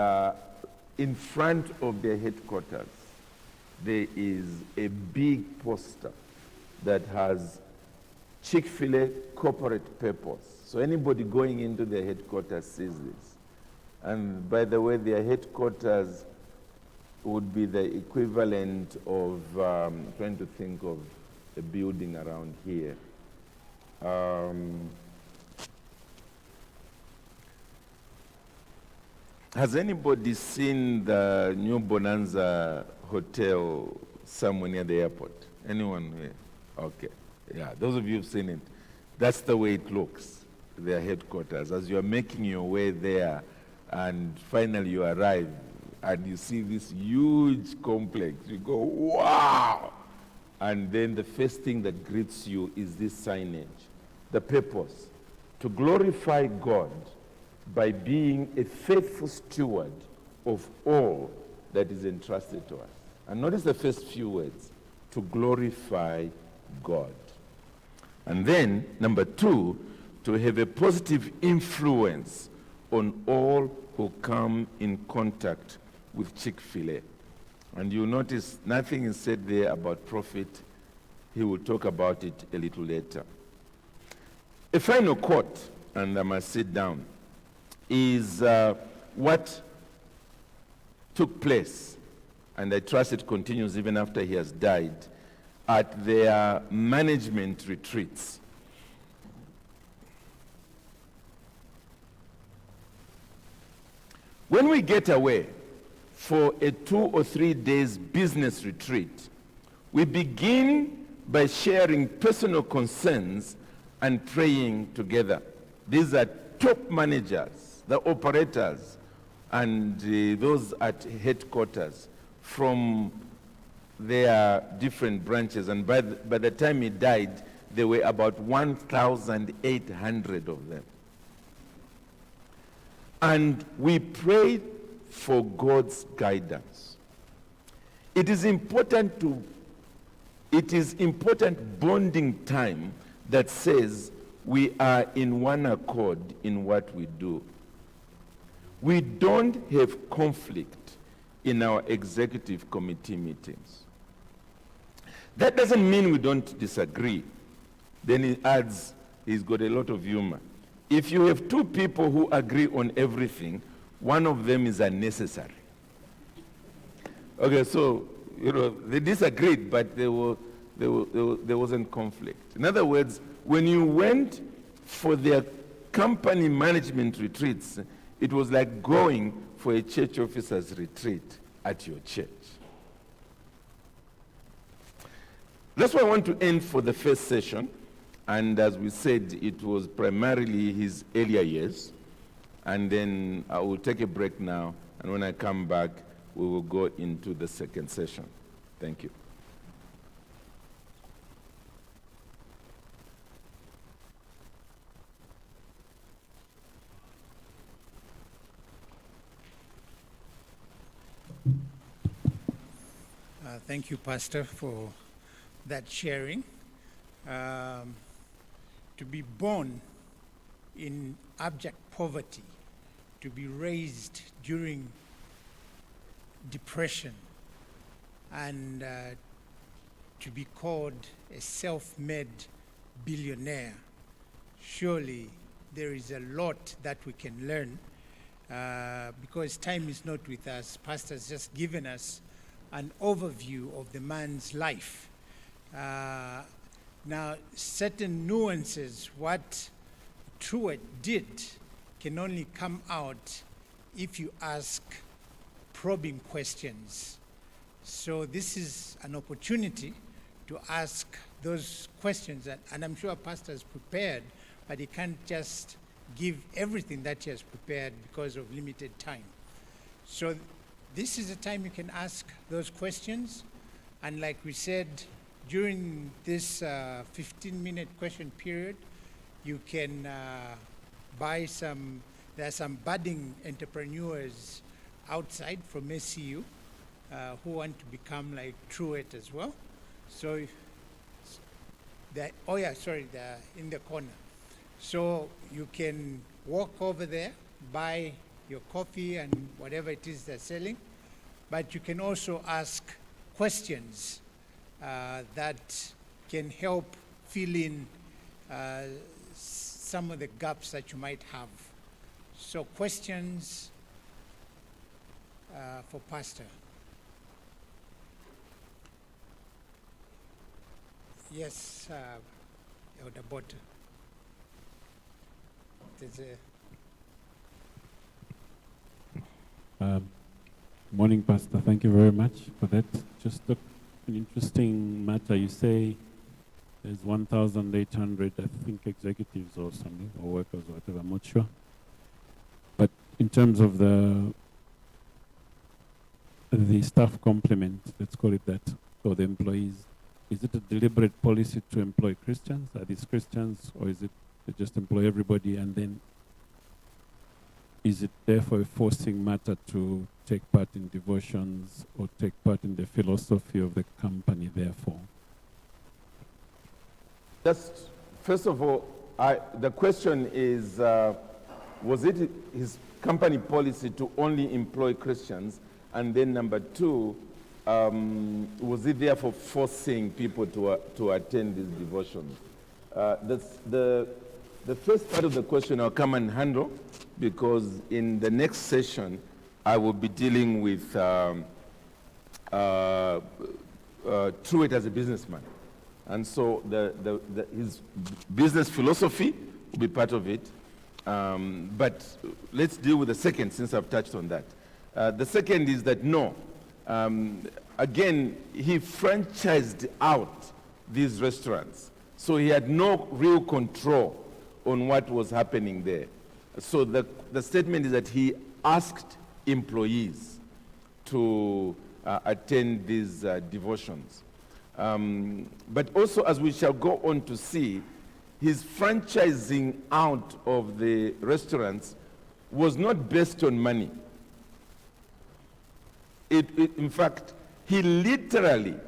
in front of their headquarters, there is a big poster that has Chick-Fil-A corporate purpose. So anybody going into their headquarters sees this. And by the way, their headquarters would be the equivalent of, trying to think of a building around here. Has anybody seen the new Bonanza Hotel somewhere near the airport? Anyone here? Okay. Yeah, those of you who've seen it, that's the way it looks, their headquarters. As you're making your way there, and finally you arrive, and you see this huge complex, you go, wow! And then the first thing that greets you is this signage. The purpose, to glorify God by being a faithful steward of all that is entrusted to us. And notice the first few words, to glorify God. And then, number 2, to have a positive influence on all who come in contact with Chick-Fil-A. And you notice nothing is said there about profit. He will talk about it a little later. A final quote, and I must sit down, is what took place, and I trust it continues even after he has died, at their management retreats. When we get away for a 2 or 3 days business retreat, we begin by sharing personal concerns and praying together. These are top managers, the operators, and those at headquarters from their different branches. And by the time he died, there were about 1,800 of them. And we prayed for God's guidance. It is important bonding time that says we are in one accord in what we do. We don't have conflict in our executive committee meetings. That doesn't mean we don't disagree. Then he adds, he's got a lot of humor. If you have 2 people who agree on everything, one of them is unnecessary. Okay, so, they disagreed, but there wasn't conflict. In other words, when you went for their company management retreats, it was like going for a church officer's retreat at your church. That's why I want to end for the first session. And as we said, it was primarily his earlier years. And then I will take a break now. And when I come back, we will go into the second session. Thank you. Thank you, Pastor, for that sharing. To be born in abject poverty, to be raised during depression, and to be called a self-made billionaire. Surely there is a lot that we can learn because time is not with us. Pastor has just given us an overview of the man's life. Now, certain nuances, what Truett did, can only come out if you ask probing questions. So this is an opportunity to ask those questions, and I'm sure Pastor is prepared, but he can't just give everything that he has prepared because of limited time. So this is a time you can ask those questions, and like we said, during this 15-minute question period, you can buy some, there are some budding entrepreneurs outside from SCU who want to become like Truett as well. So, they're in the corner. So you can walk over there, buy your coffee and whatever it is they're selling, but you can also ask questions that can help fill in some of the gaps that you might have. So questions for Pastor. Yes, Elder Botta. Morning, Pastor. Thank you very much for that. Just an interesting matter. You say there's 1,800, I think, executives or something, or workers or whatever, I'm not sure. But in terms of the staff complement, let's call it that, or the employees, is it a deliberate policy to employ Christians? Are these Christians, or is it to just employ everybody, and then is it therefore a forcing matter to take part in devotions or take part in the philosophy of the company, therefore? Just, first of all, the question is, was it his company policy to only employ Christians? And then number two, was it therefore forcing people to attend these devotions? The first part of the question I'll come and handle, because in the next session I will be dealing with Truett as a businessman. And so his business philosophy will be part of it. But let's deal with the second, since I've touched on that. The second is that no, again, he franchised out these restaurants. So he had no real control on what was happening there. So the statement is that he asked employees to attend these devotions. But also, as we shall go on to see, his franchising out of the restaurants was not based on money. In fact, he literally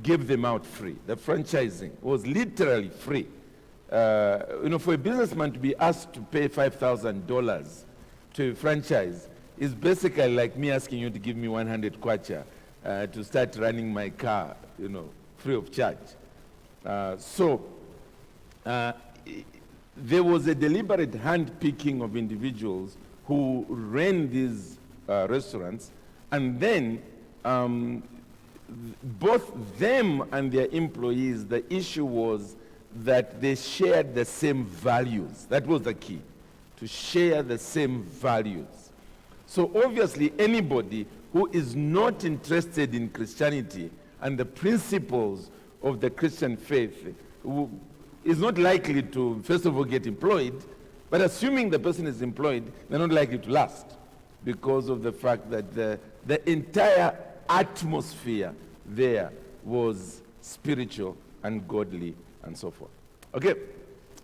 gave them out free. The franchising was literally free. For a businessman to be asked to pay $5,000 to a franchise is basically like me asking you to give me 100 kwacha to start running my car, free of charge. There was a deliberate hand-picking of individuals who ran these restaurants, and then both them and their employees, the issue was that they shared the same values. That was the key, to share the same values. So obviously anybody who is not interested in Christianity and the principles of the Christian faith is not likely to, first of all, get employed, but assuming the person is employed, they're not likely to last because of the fact that the entire atmosphere there was spiritual and godly and so forth. Okay,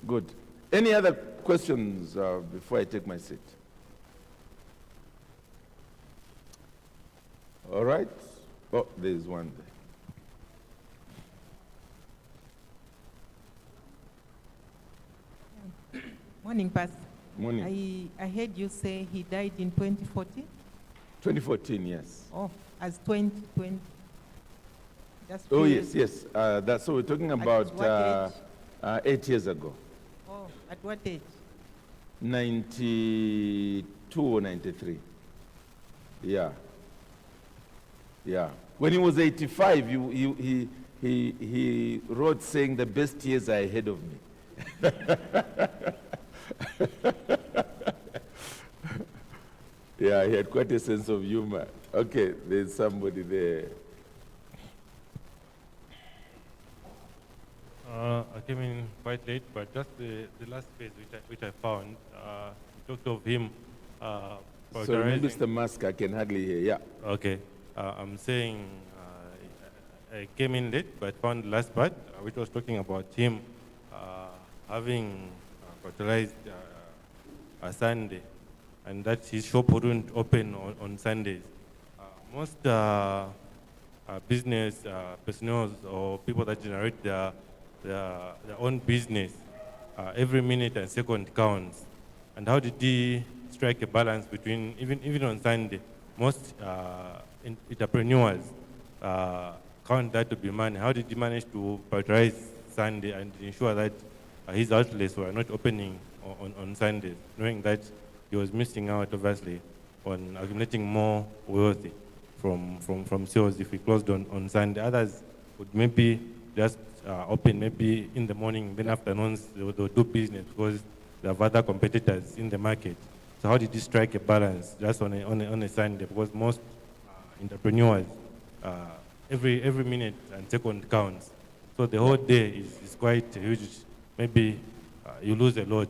good. Any other questions before I take my seat? All right. Oh, there's one there. Morning, Pastor. Morning. I heard you say he died in 2014? 2014, yes. Oh, as 2020. Oh, yes. So we're talking about what age? 8 years ago. Oh, at what age? 92 or 93. Yeah. When he was 85, he wrote saying the best years are ahead of me. Yeah, he had quite a sense of humor. Okay, there's somebody there. I came in quite late, but just the last page which I found, you talked of him. So maybe it's the mask, I can hardly hear. Yeah. Okay. I'm saying I came in late, but found the last part, which was talking about him having fertilized a Sunday, and that his shop wouldn't open on Sundays. Most business personnel or people that generate their own business, every minute and second counts. And how did he strike a balance between, even on Sunday, most entrepreneurs count that to be money. How did he manage to prioritize Sunday and ensure that his outlets were not opening on Sundays, knowing that he was missing out, obviously, on accumulating more wealth from sales if he closed on Sunday? Others would maybe just open maybe in the morning, then afternoons they would do business because they have other competitors in the market. So how did you strike a balance just on a Sunday? Because most entrepreneurs, every minute and second counts. So the whole day is quite huge. Maybe you lose a lot.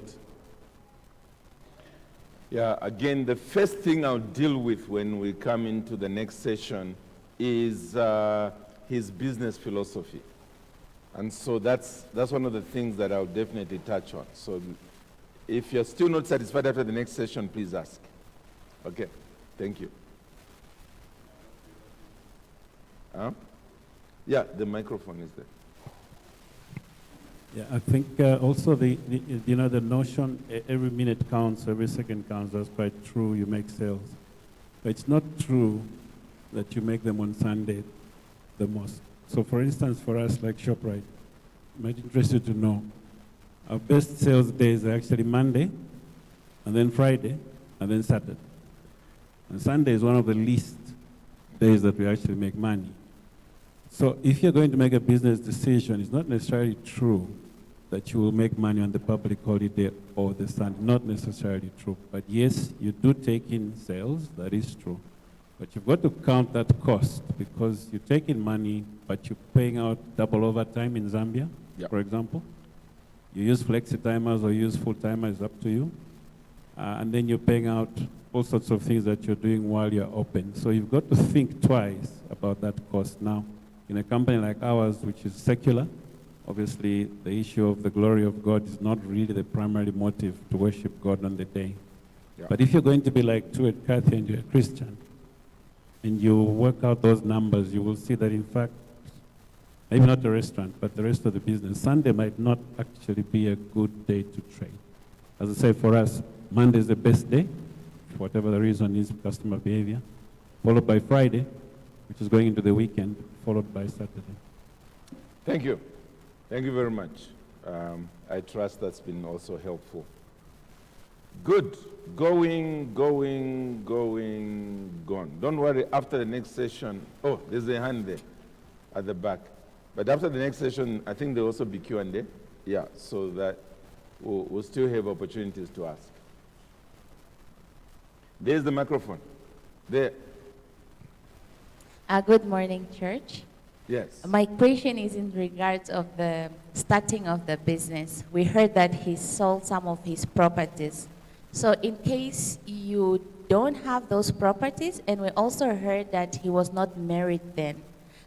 Yeah, again, the first thing I'll deal with when we come into the next session is his business philosophy. And so that's one of the things that I'll definitely touch on. So if you're still not satisfied after the next session, please ask. Okay, thank you. Yeah, the microphone is there. Yeah, I think also the notion every minute counts, every second counts, that's quite true, you make sales. But it's not true that you make them on Sunday the most. So for instance, for us like ShopRite, I'm interested to know, our best sales days are actually Monday, and then Friday, and then Saturday. And Sunday is one of the least days that we actually make money. So if you're going to make a business decision, it's not necessarily true that you will make money on the public holiday or the Sunday. Not necessarily true. But yes, you do take in sales, that is true. But you've got to count that cost, because you take in money, but you're paying out double overtime in Zambia, for example. You use flexi-timers or use full-timers, up to you. And then you're paying out all sorts of things that you're doing while you're open. So you've got to think twice about that cost. Now, in a company like ours, which is secular, obviously the issue of the glory of God is not really the primary motive to worship God on the day. But if you're going to be like Truett, Cathy, and you're a Christian, and you work out those numbers, you will see that in fact, maybe not the restaurant, but the rest of the business, Sunday might not actually be a good day to trade. As I say, for us, Monday is the best day, for whatever the reason is, customer behavior, followed by Friday, which is going into the weekend, followed by Saturday. Thank you. Thank you very much. I trust that's been also helpful. Good. Going, gone. Don't worry, after the next session, oh, there's a hand there at the back. But after the next session, I think there'll also be Q&A. Yeah, so that we'll still have opportunities to ask. There's the microphone. There. Good morning, church. Yes. My question is in regards of the starting of the business. We heard that he sold some of his properties. So in case you don't have those properties, and we also heard that he was not married then.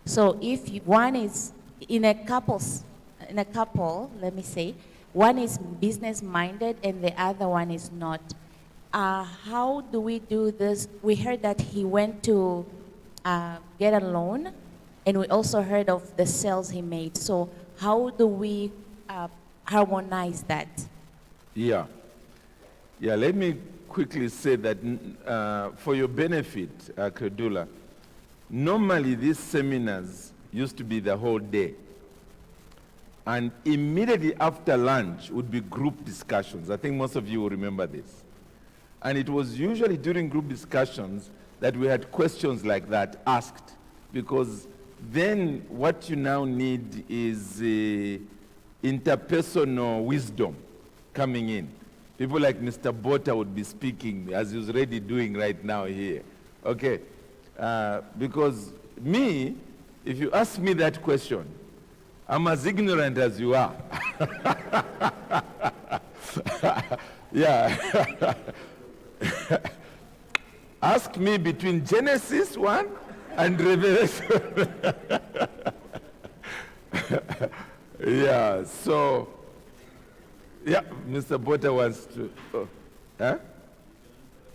So if one is in a couple, let me say, one is business-minded and the other one is not. How do we do this? We heard that he went to get a loan, and we also heard of the sales he made. So how do we harmonize that? Yeah, let me quickly say that for your benefit, Credula, normally these seminars used to be the whole day. And immediately after lunch would be group discussions. I think most of you will remember this. And it was usually during group discussions that we had questions like that asked, because then what you now need is interpersonal wisdom coming in. People like Mr. Bota would be speaking, as he's already doing right now here. Okay, because me, if you ask me that question, I'm as ignorant as you are. Yeah. Ask me between Genesis 1 and Revelation. Yeah, so, yeah, Mr. Bota wants to,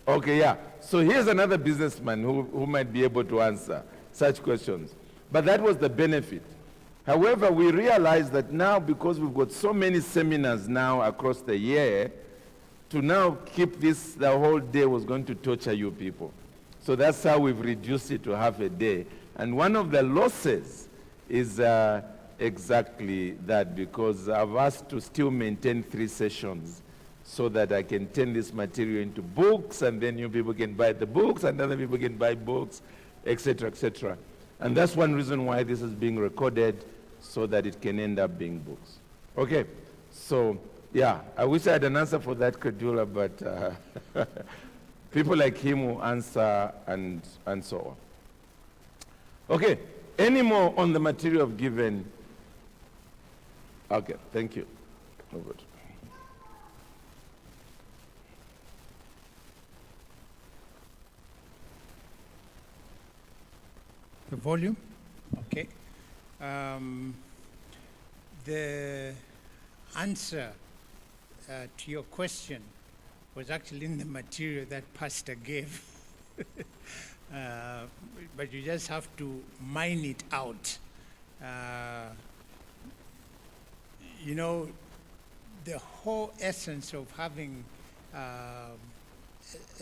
Okay, yeah. So here's another businessman who might be able to answer such questions. But that was the benefit. However, we realized that now, because we've got so many seminars now across the year, to now keep this the whole day was going to torture you people. So that's how we've reduced it to half a day. And one of the losses is exactly that, because I've asked to still maintain 3 sessions so that I can turn this material into books, and then you people can buy the books, and other people can buy books, etc., etc. And that's one reason why this is being recorded, so that it can end up being books. Okay, so Yeah, I wish I had an answer for that, Kadula, but people like him will answer and so on. Okay, any more on the material of giving? Okay, thank you. Robert. The volume? Okay. The answer to your question was actually in the material that Pastor gave. But you just have to mine it out. You know, the whole essence of having a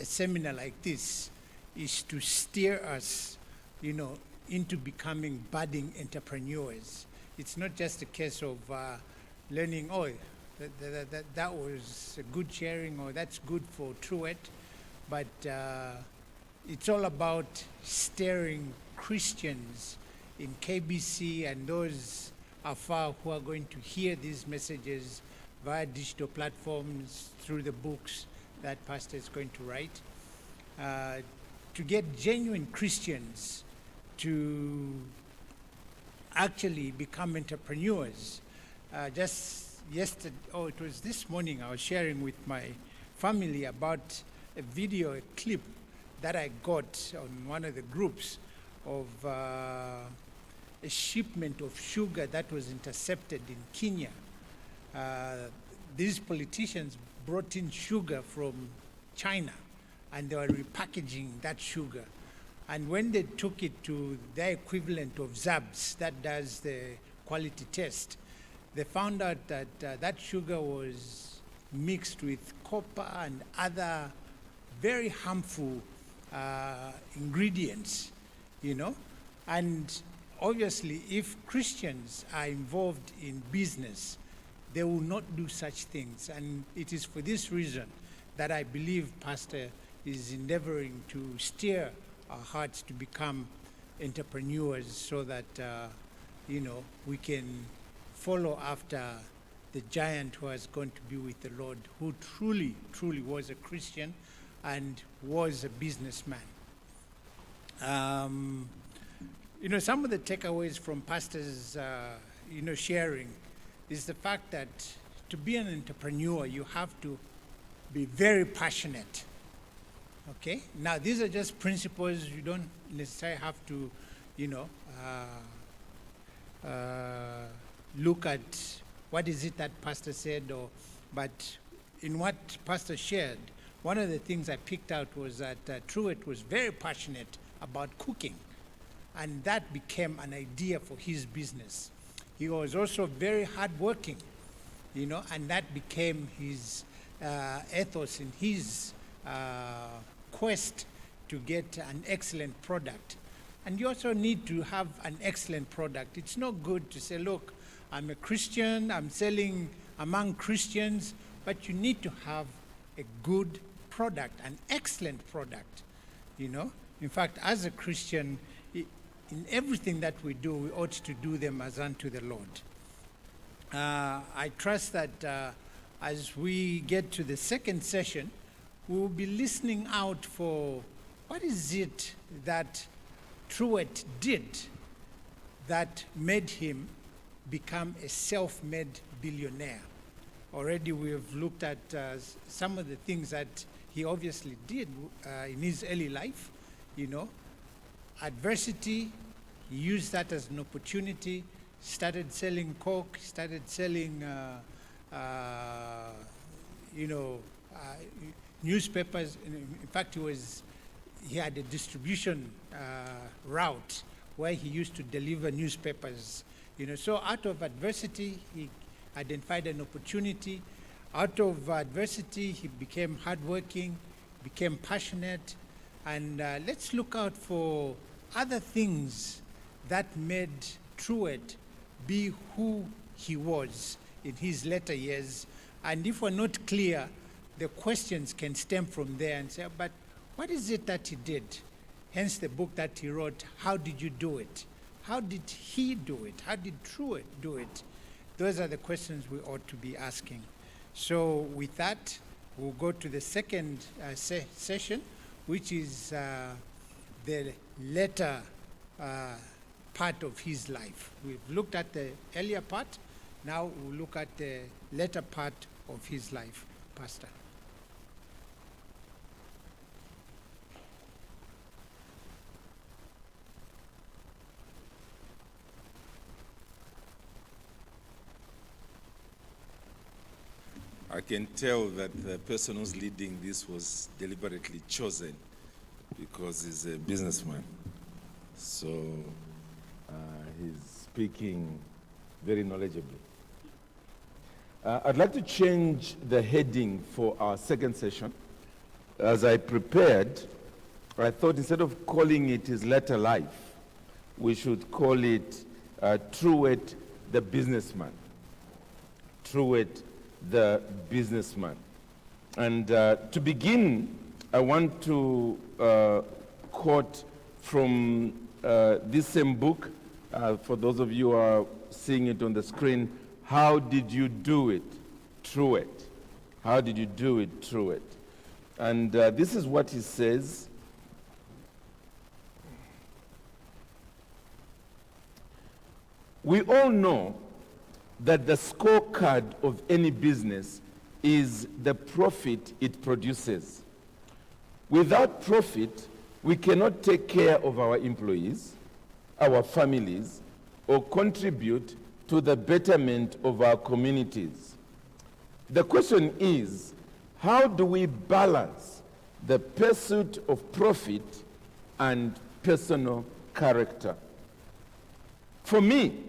seminar like this is to steer us, you know, into becoming budding entrepreneurs. It's not just a case of learning, oh, that was a good sharing, or that's good for Truett, but it's all about steering Christians in KBC and those afar who are going to hear these messages via digital platforms, through the books that Pastor is going to write, to get genuine Christians to actually become entrepreneurs. Just yesterday, it was this morning, I was sharing with my family about a video, a clip that I got on one of the groups of a shipment of sugar that was intercepted in Kenya. These politicians brought in sugar from China, and they were repackaging that sugar. And when they took it to their equivalent of ZABS, that does the quality test, they found out that that sugar was mixed with copper and other very harmful ingredients, you know. And obviously, if Christians are involved in business, they will not do such things. And it is for this reason that I believe Pastor is endeavoring to steer our hearts to become entrepreneurs, so that you know, we can follow after the giant who has gone to be with the Lord, who truly was a Christian and was a businessman. You know, some of the takeaways from Pastor's you know, sharing is the fact that to be an entrepreneur, you have to be very passionate. Okay, now these are just principles. You don't necessarily have to, you know, look at what is it that Pastor said, but in what Pastor shared, one of the things I picked out was that Truett was very passionate about cooking, and that became an idea for his business. He was also very hardworking, you know, and that became his ethos in his quest to get an excellent product. And you also need to have an excellent product. It's not good to say, look, I'm a Christian, I'm selling among Christians, but you need to have a good product, an excellent product, you know. In fact, as a Christian, in everything that we do, we ought to do them as unto the Lord. I trust that as we get to the second session, we will be listening out for what is it that Truett did that made him become a self-made billionaire. Already we have looked at some of the things that he obviously did in his early life, you know. Adversity, he used that as an opportunity, started selling coke, started selling, you know, newspapers. In fact, he had a distribution route where he used to deliver newspapers, you know. So out of adversity, he identified an opportunity. Out of adversity, he became hardworking, became passionate, and let's look out for other things that made Truett be who he was in his later years. And if we're not clear, the questions can stem from there and say, but what is it that he did? Hence the book that he wrote, How Did You Do It? How did he do it? How did Truett do it? Those are the questions we ought to be asking. So with that, we'll go to the second session, which is the latter part of his life. We've looked at the earlier part. Now we'll look at the latter part of his life. Pastor. I can tell that the person who's leading this was deliberately chosen because he's a businessman. So He's speaking very knowledgeably. I'd like to change the heading for our second session. As I prepared, I thought instead of calling it his latter life, we should call it Truett the businessman. Truett the businessman. And to begin, I want to quote from this same book. For those of you who are seeing it on the screen, How Did You Do It, Truett? How did you do it, Truett? And this is what he says. We all know that the scorecard of any business is the profit it produces. Without profit, we cannot take care of our employees, our families, or contribute to the betterment of our communities. The question is, how do we balance the pursuit of profit and personal character? For me,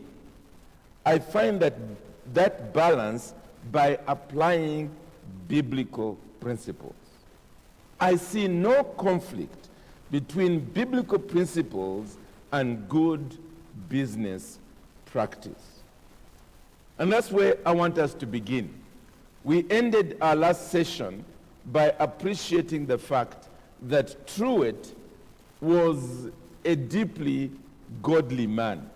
I find that balance by applying biblical principles. I see no conflict between biblical principles and good business practice. And that's where I want us to begin. We ended our last session by appreciating the fact that Truett was a deeply godly man.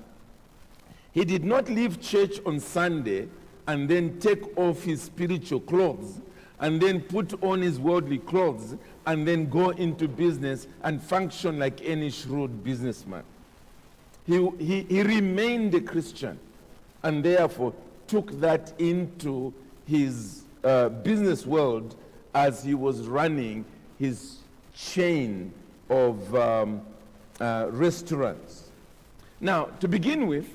He did not leave church on Sunday and then take off his spiritual clothes and then put on his worldly clothes and then go into business and function like any shrewd businessman. He remained a Christian and therefore took that into his business world as he was running his chain of restaurants. Now, to begin with,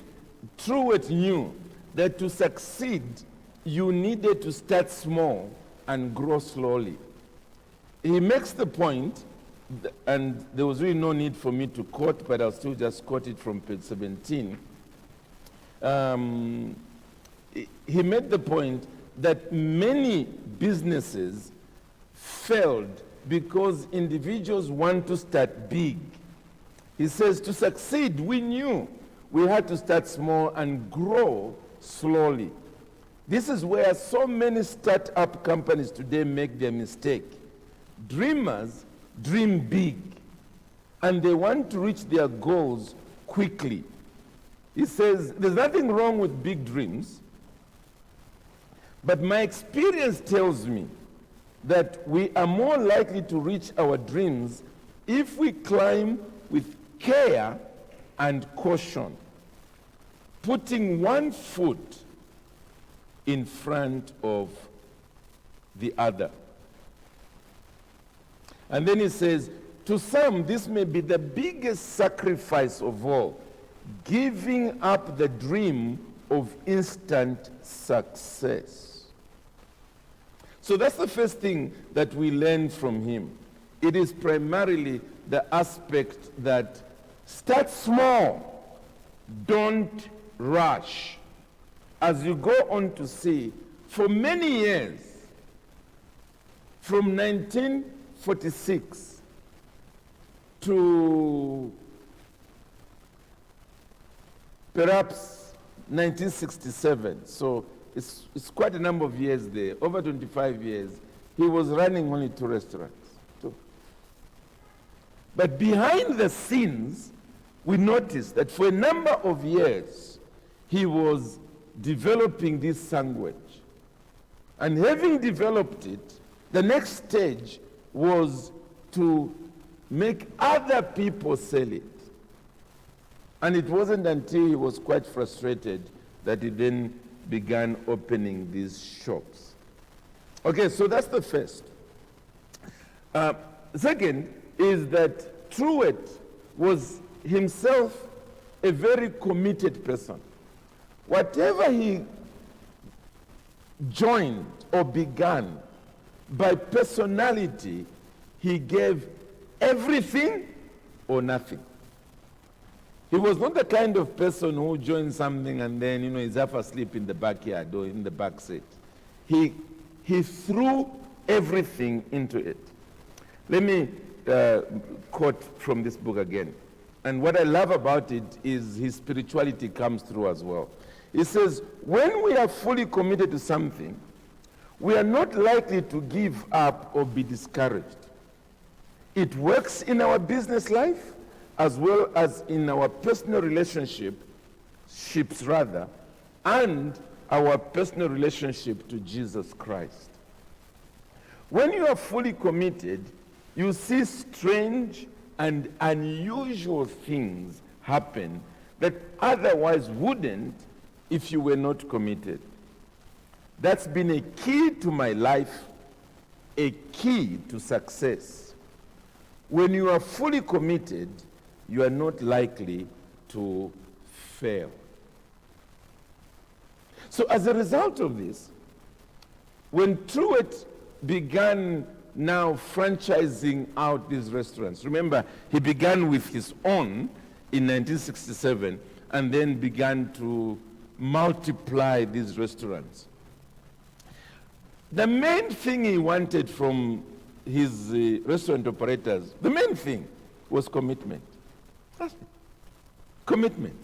Truett knew that to succeed, you needed to start small and grow slowly. He makes the point, and there was really no need for me to quote, but I'll still just quote it from page 17. He made the point that many businesses failed because individuals want to start big. He says to succeed, we knew we had to start small and grow slowly. This is where so many start-up companies today make their mistake. Dreamers dream big, and they want to reach their goals quickly. He says, there's nothing wrong with big dreams, but my experience tells me that we are more likely to reach our dreams if we climb with care and caution, putting one foot in front of the other. And then he says, to some, this may be the biggest sacrifice of all, giving up the dream of instant success. So that's the first thing that we learn from him. It is primarily the aspect that start small, don't rush. As you go on to see, for many years, from 1946 to perhaps 1967, so it's quite a number of years there, over 25 years, he was running only 2 restaurants. But behind the scenes, we noticed that for a number of years, he was developing this language. And having developed it, the next stage was to make other people sell it. And it wasn't until he was quite frustrated that he then began opening these shops. Okay, so that's the first. Second is that Truett was himself a very committed person. Whatever he joined or began, by personality, he gave everything or nothing. He was not the kind of person who joined something and then, is half asleep in the backyard or in the back seat. He threw everything into it. Let me quote from this book again. And what I love about it is his spirituality comes through as well. He says, when we are fully committed to something, we are not likely to give up or be discouraged. It works in our business life as well as in our personal relationships, and our personal relationship to Jesus Christ. When you are fully committed, you see strange and unusual things happen that otherwise wouldn't if you were not committed. That's been a key to my life, a key to success. When you are fully committed, you are not likely to fail. So as a result of this, when Truett began now franchising out these restaurants, remember, he began with his own in 1967 and then began to multiply these restaurants. The main thing he wanted from his restaurant operators, the main thing was commitment. That's it. Commitment.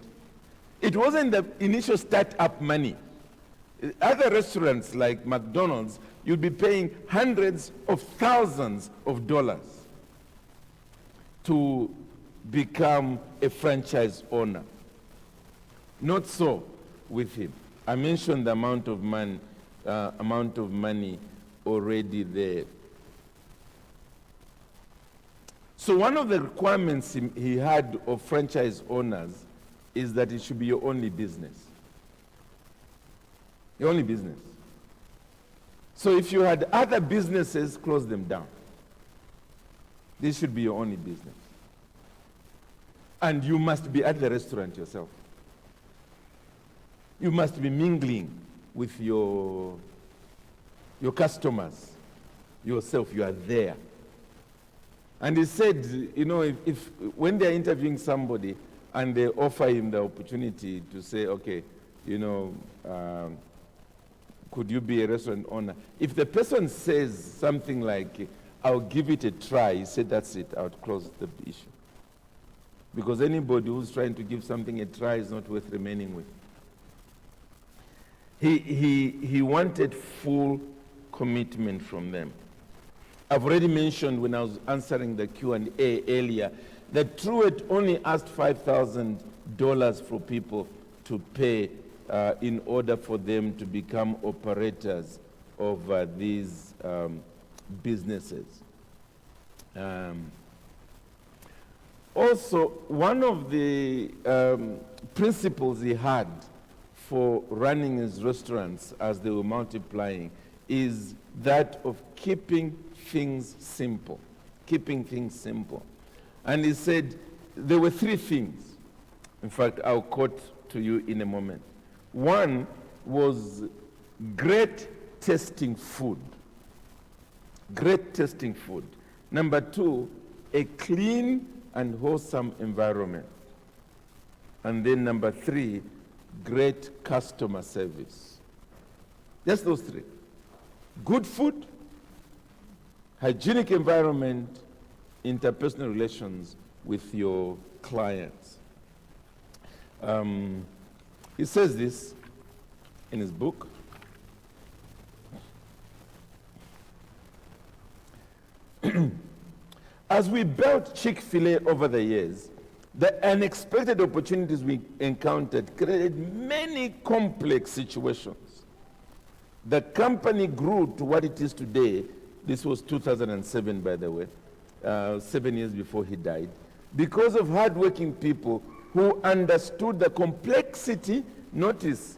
It wasn't the initial start-up money. Other restaurants like McDonald's, you'd be paying hundreds of thousands of dollars to become a franchise owner. Not so with him. I mentioned the amount of money already there. So one of the requirements he had of franchise owners is that it should be your only business. Your only business. So if you had other businesses, close them down. This should be your only business. And you must be at the restaurant yourself. You must be mingling with your customers yourself. You are there. And he said, if when they're interviewing somebody and they offer him the opportunity to say, okay, could you be a restaurant owner? If the person says something like, I'll give it a try, he said, that's it, I would close the issue. Because anybody who's trying to give something a try is not worth remaining with. He wanted full commitment from them. I've already mentioned when I was answering the Q&A earlier that Truett only asked $5,000 for people to pay in order for them to become operators of these businesses. Also, one of the principles he had for running his restaurants as they were multiplying is that of keeping things simple. Keeping things simple. And he said there were three things. In fact, I'll quote to you in a moment. One was great tasting food. Great tasting food. Number two, a clean and wholesome environment. And then number three, great customer service. Just those three. Good food, hygienic environment, interpersonal relations with your clients. He says this in his book. As we built Chick-Fil-A over the years, the unexpected opportunities we encountered created many complex situations. The company grew to what it is today. This was 2007, by the way, 7 years before he died, because of hardworking people who understood the complexity. Notice,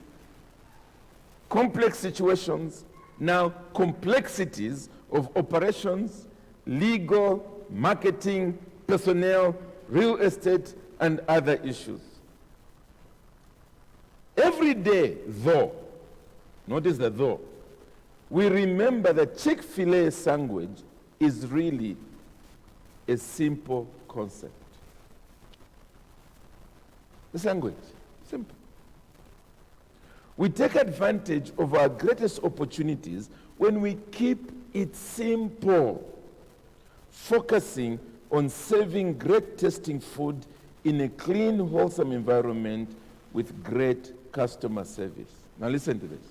complex situations, now complexities of operations, legal, marketing, personnel, real estate, and other issues. Every day, though, notice the though, we remember that Chick-Fil-A sandwich is really a simple concept. The sandwich, simple. We take advantage of our greatest opportunities when we keep it simple, focusing on serving great tasting food in a clean, wholesome environment with great customer service. Now listen to this.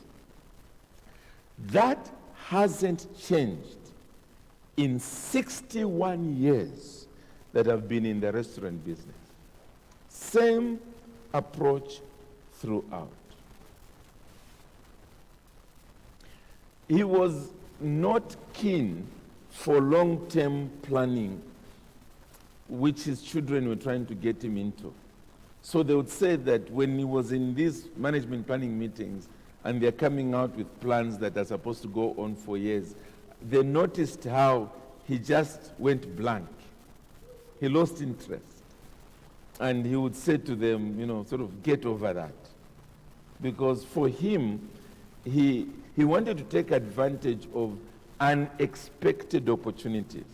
That hasn't changed in 61 years that I've been in the restaurant business. Same approach throughout. He was not keen for long-term planning, which his children were trying to get him into. So they would say that when he was in these management planning meetings and they're coming out with plans that are supposed to go on for years, they noticed how he just went blank. He lost interest. And he would say to them, you know, sort of get over that. Because for him, he wanted to take advantage of unexpected opportunities.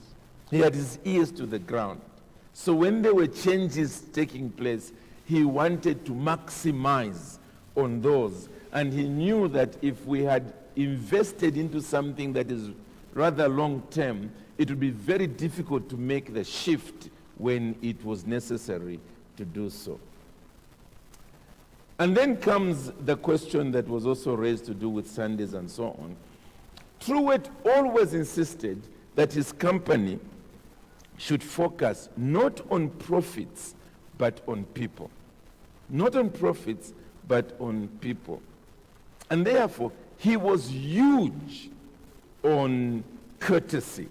He had his ears to the ground. So when there were changes taking place, he wanted to maximize on those. And he knew that if we had invested into something that is rather long-term, it would be very difficult to make the shift when it was necessary to do so. And then comes the question that was also raised to do with Sundays and so on. Truett always insisted that his company should focus not on profits, but on people. Not on profits, but on people. And therefore, he was huge on courtesy.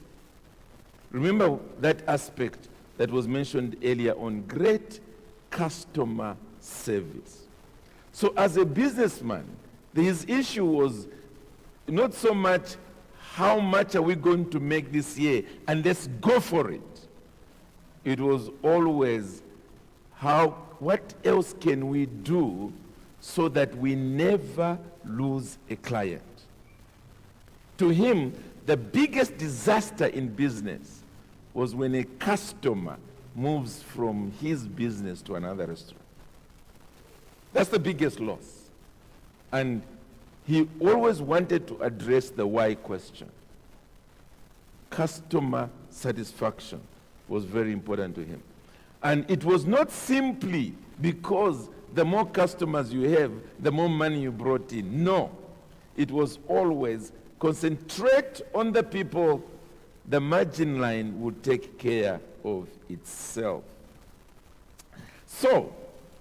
Remember that aspect that was mentioned earlier on, great customer service. So as a businessman, his issue was not so much how much are we going to make this year and let's go for it. It was always what else can we do so that we never lose a client. To him, the biggest disaster in business was when a customer moves from his business to another restaurant. That's the biggest loss. And he always wanted to address the why question. Customer satisfaction was very important to him. And it was not simply because the more customers you have, the more money you brought in. No. It was always concentrate on the people. The margin line would take care of itself. So,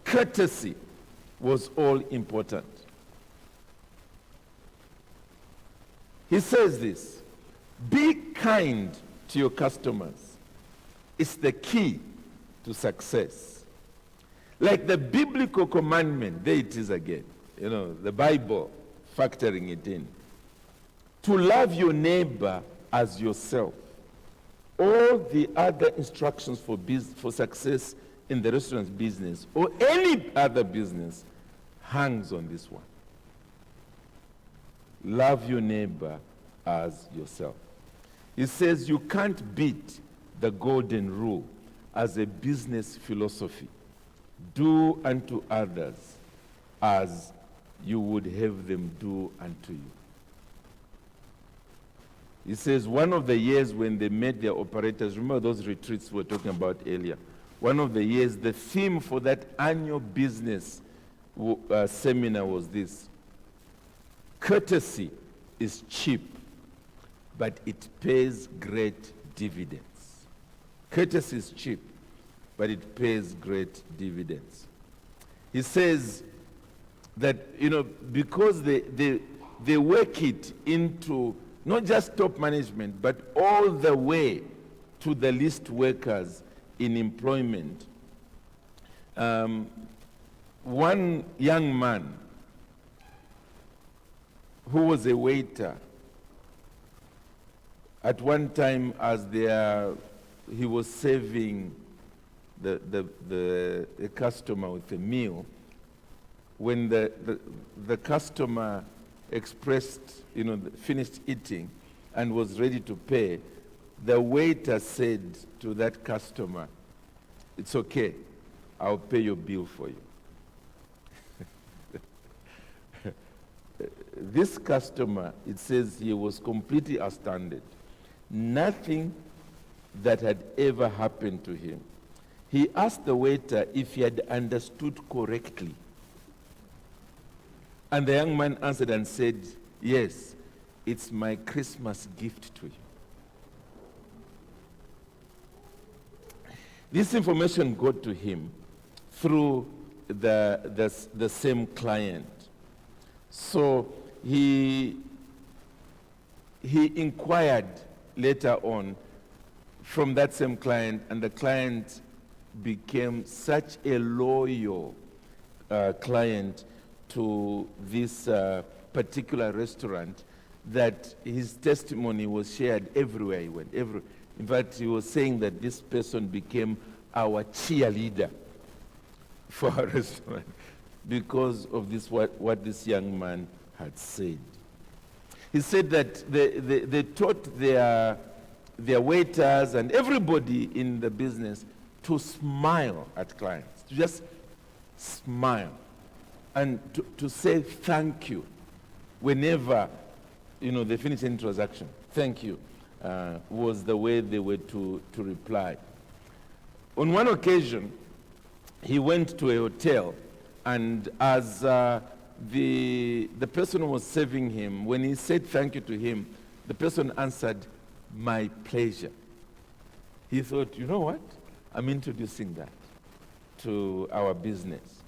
courtesy was all important. He says this, be kind to your customers. It's the key to success. Like the biblical commandment, there it is again, you know, the Bible factoring it in. To love your neighbor as yourself. All the other instructions for success in the restaurant business or any other business hangs on this one. Love your neighbor as yourself. He says you can't beat the golden rule as a business philosophy. Do unto others as you would have them do unto you. He says one of the years when they met their operators, remember those retreats we were talking about earlier, one of the years, the theme for that annual business seminar was this: courtesy is cheap, but it pays great dividends. Courtesy is cheap, but it pays great dividends. He says that, you know, because they work it into not just top management, but all the way to the least workers in employment. One young man who was a waiter, at one time as he was serving the customer with a meal, when the customer expressed, finished eating and was ready to pay, the waiter said to that customer, "It's okay, I'll pay your bill for you." This customer, it says he was completely astounded. Nothing that had ever happened to him. He asked the waiter if he had understood correctly. And the young man answered and said, "Yes, it's my Christmas gift to you." This information got to him through the same client. So he inquired later on from that same client, and the client became such a loyal client to this particular restaurant that his testimony was shared everywhere he went. In fact, he was saying that this person became our cheerleader for our restaurant because of this what this young man had said. He said that they taught their waiters and everybody in the business to smile at clients, to just smile, and to say thank you whenever they finish any transaction. Thank you was the way they were to reply. On one occasion, he went to a hotel, and as the person who was serving him, when he said thank you to him, the person answered, "My pleasure." He thought, you know what? I'm introducing that to our business.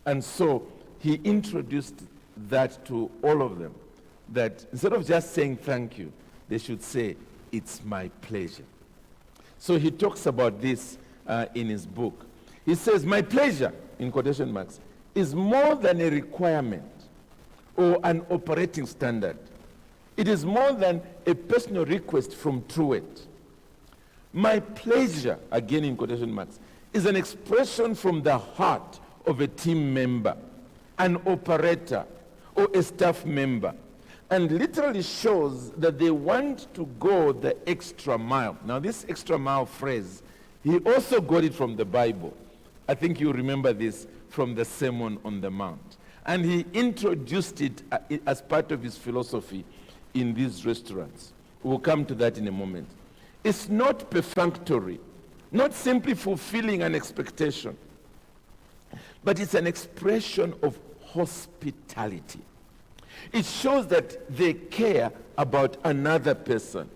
And so he introduced that to all of them, that instead of just saying thank you, they should say, "It's my pleasure." So he talks about this in his book. He says, "My pleasure," in quotation marks, "is more than a requirement or an operating standard. It is more than a personal request from Truett. My pleasure," again in quotation marks, "is an expression from the heart of a team member, an operator, or a staff member, and literally shows that they want to go the extra mile." Now, this extra mile phrase, he also got it from the Bible. I think you remember this from the Sermon on the Mount. And he introduced it as part of his philosophy in these restaurants. We'll come to that in a moment. It's not perfunctory, not simply fulfilling an expectation, but it's an expression of hospitality. It shows that they care about another person.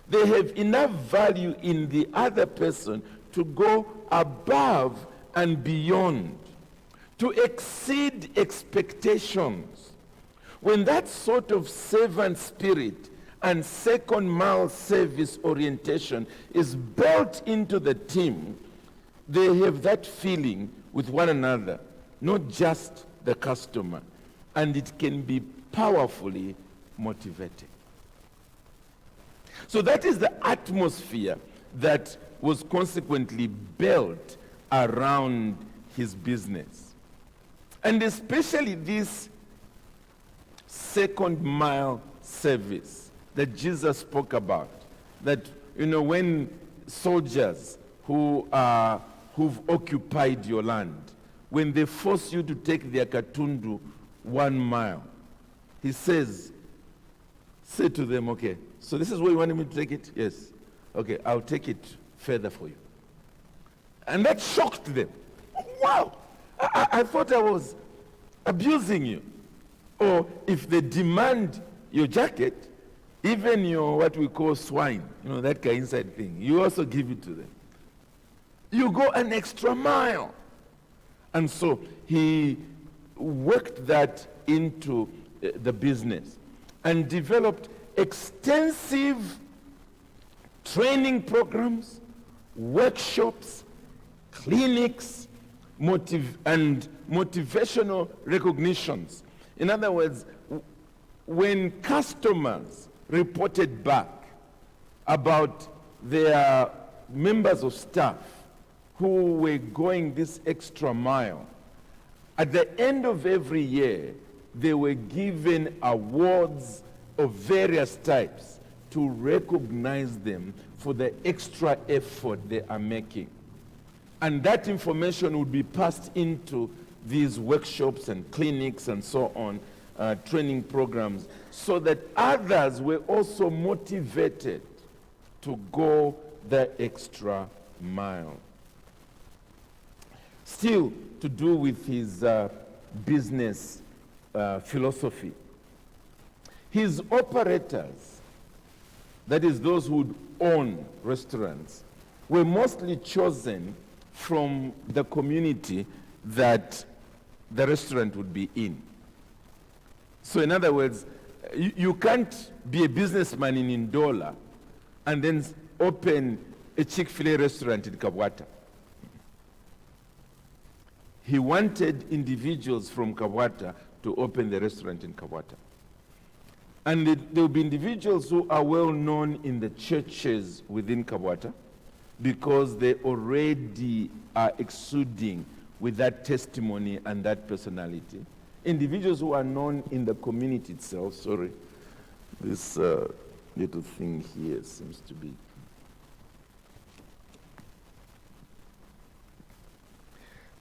They have enough value in the other person to go above and beyond, to exceed expectations. When that sort of servant spirit and second mile service orientation is built into the team, they have that feeling with one another, not just the customer, and it can be powerfully motivating. So that is the atmosphere that was consequently built around his business. And especially this second mile service that Jesus spoke about, that, when soldiers who've occupied your land, when they force you to take their katundu 1 mile, he says, say to them, "Okay, so this is where you want me to take it?" "Yes." "Okay, I'll take it further for you." And that shocked them. Wow, I thought I was abusing you. Or if they demand your jacket, even your what we call swine, that kind of inside thing, you also give it to them. You go an extra mile. And so he worked that into the business and developed extensive training programs, workshops, clinics, and motivational recognitions. In other words, when customers reported back about their members of staff who were going this extra mile, at the end of every year, they were given awards of various types to recognize them for the extra effort they are making. And that information would be passed into these workshops and clinics and so on, training programs, so that others were also motivated to go the extra mile. Still to do with his business philosophy. His operators, that is those who would own restaurants, were mostly chosen from the community that the restaurant would be in. So in other words, you can't be a businessman in Ndola and then open a Chick-Fil-A restaurant in Kabwata. He wanted individuals from Kabwata to open the restaurant in Kabwata. And there will be individuals who are well known in the churches within Kabwata because they already are exuding with that testimony and that personality. Individuals who are known in the community itself, sorry, this little thing here seems to be.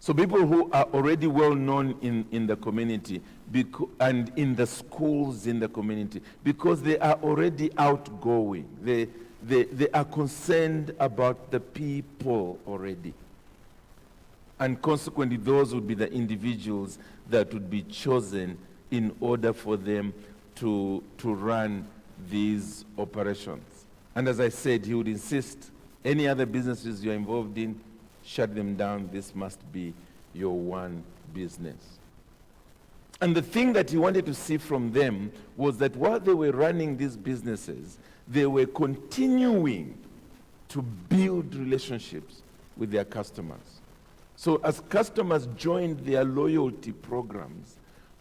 So people who are already well known in the community and in the schools in the community because they are already outgoing. They are concerned about the people already. And consequently, those would be the individuals that would be chosen in order for them to run these operations. And as I said, he would insist, any other businesses you're involved in, shut them down. This must be your one business. And the thing that he wanted to see from them was that while they were running these businesses, they were continuing to build relationships with their customers. So as customers joined their loyalty programs,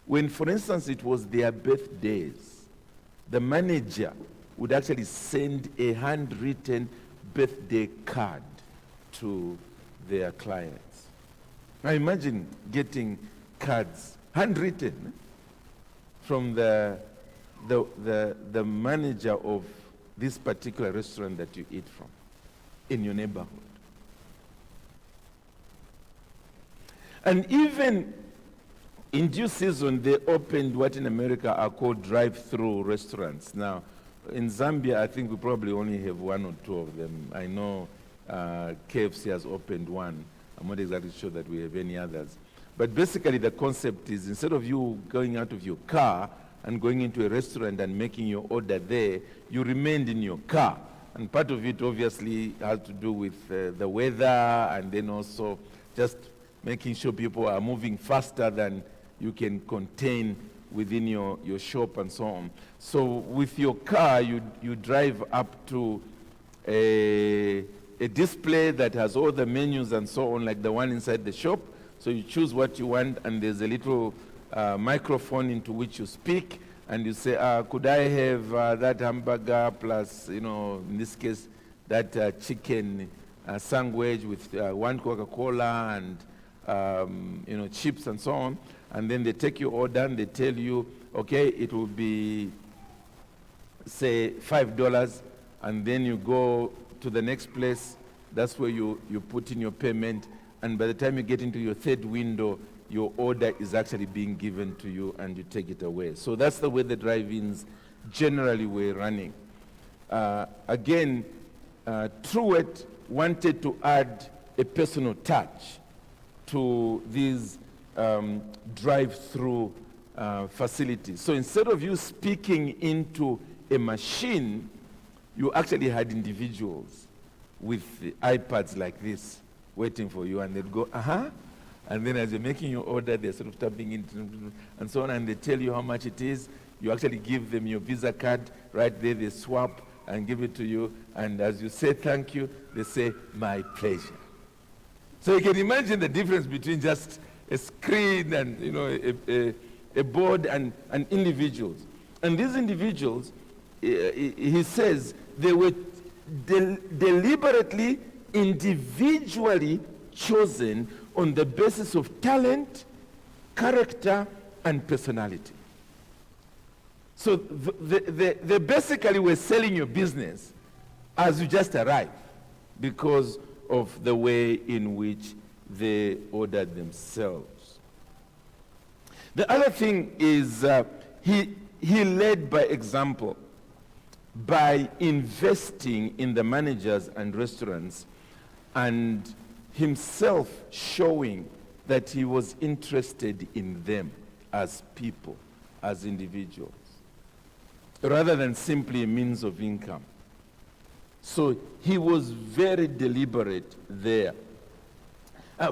when, for instance, it was their birthdays, the manager would actually send a handwritten birthday card to their clients. Now imagine getting cards, handwritten, from the manager of this particular restaurant that you eat from in your neighborhood. And even in due season, they opened what in America are called drive-through restaurants. Now, in Zambia, I think we probably only have one or two of them. I know KFC has opened one. I'm not exactly sure that we have any others. But basically, the concept is instead of you going out of your car and going into a restaurant and making your order there, you remained in your car. And part of it obviously has to do with the weather and then also just making sure people are moving faster than you can contain within your shop and so on. So with your car, you drive up to a display that has all the menus and so on, like the one inside the shop. So you choose what you want, and there's a little microphone into which you speak, and you say, could I have that hamburger plus, in this case, that chicken sandwich with one Coca-Cola and, chips and so on. And then they take your order and they tell you, okay, it will be, say, $5, and then you go to the next place. That's where you put in your payment, and by the time you get into your third window, your order is actually being given to you and you take it away. So that's the way the drive-ins generally were running. Again, Truett wanted to add a personal touch to these drive-through facilities. So instead of you speaking into a machine, you actually had individuals with iPads like this waiting for you, and they'd go, And then as you're making your order, they're sort of tapping it and so on, and they tell you how much it is. You actually give them your Visa card. Right there, they swap and give it to you. And as you say thank you, they say, my pleasure. So you can imagine the difference between just a screen and, you know, a board and individuals. And these individuals, he says, they were deliberately, individually chosen on the basis of talent, character, and personality. So they basically were selling your business as you just arrive because of the way in which they ordered themselves. The other thing is he led by example by investing in the managers and restaurants and himself showing that he was interested in them as people, as individuals, rather than simply a means of income. So he was very deliberate there.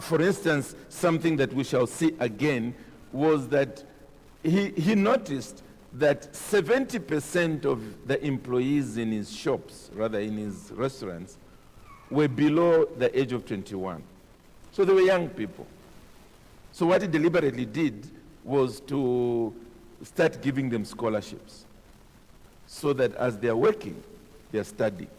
For instance, something that we shall see again was that he noticed that 70% of the employees in his shops, rather in his restaurants, were below the age of 21. So they were young people. So what he deliberately did was to start giving them scholarships so that as they are working, they are studying,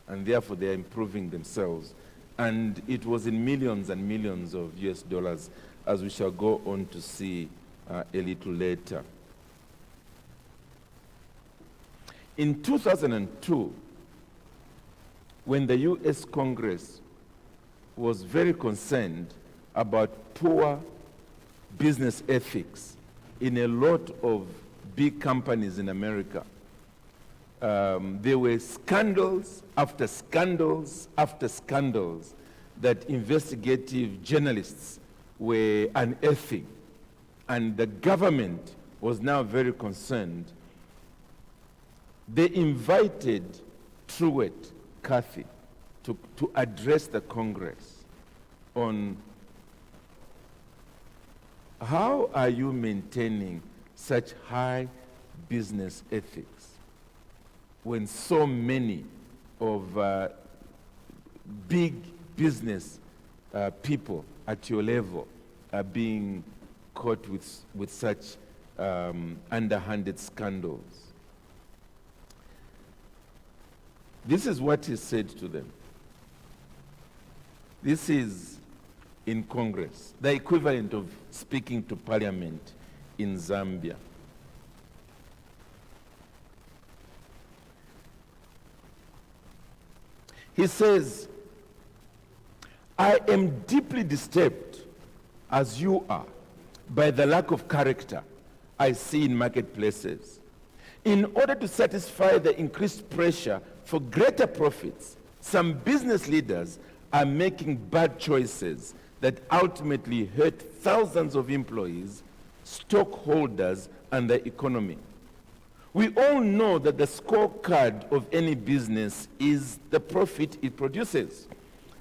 and therefore they are improving themselves. And it was in millions and millions of US dollars, as we shall go on to see a little later. In 2002, when the US Congress was very concerned about poor business ethics in a lot of big companies in America, there were scandals after scandals after scandals that investigative journalists were unearthing. And the government was now very concerned. They invited Truett, Cathy, to address the Congress on how are you maintaining such high business ethics when so many of big business people at your level are being caught with such underhanded scandals. This is what he said to them. This is in Congress, the equivalent of speaking to Parliament in Zambia. He says, I am deeply disturbed, as you are, by the lack of character I see in marketplaces. In order to satisfy the increased pressure for greater profits, some business leaders are making bad choices that ultimately hurt thousands of employees, stockholders, and the economy. We all know that the scorecard of any business is the profit it produces.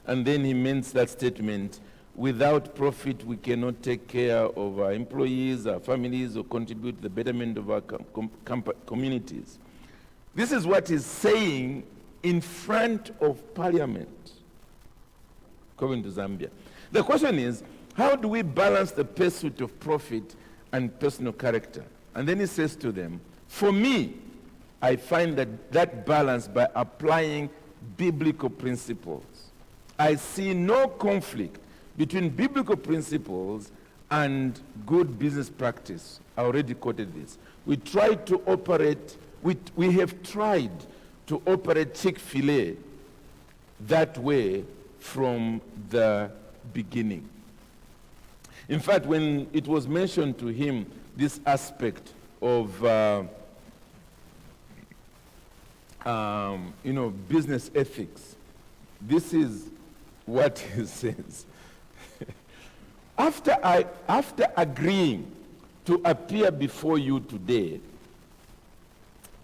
And then he makes that statement, without profit, we cannot take care of our employees, our families, or contribute to the betterment of our communities. This is what he's saying in front of Parliament, according to Zambia. The question is, how do we balance the pursuit of profit and personal character? And then he says to them, for me, I find that balance by applying biblical principles. I see no conflict between biblical principles and good business practice. I already quoted this. We have tried to operate Chick-Fil-A that way from the beginning. In fact, when it was mentioned to him, this aspect of business ethics, this is what he says. After agreeing to appear before you today,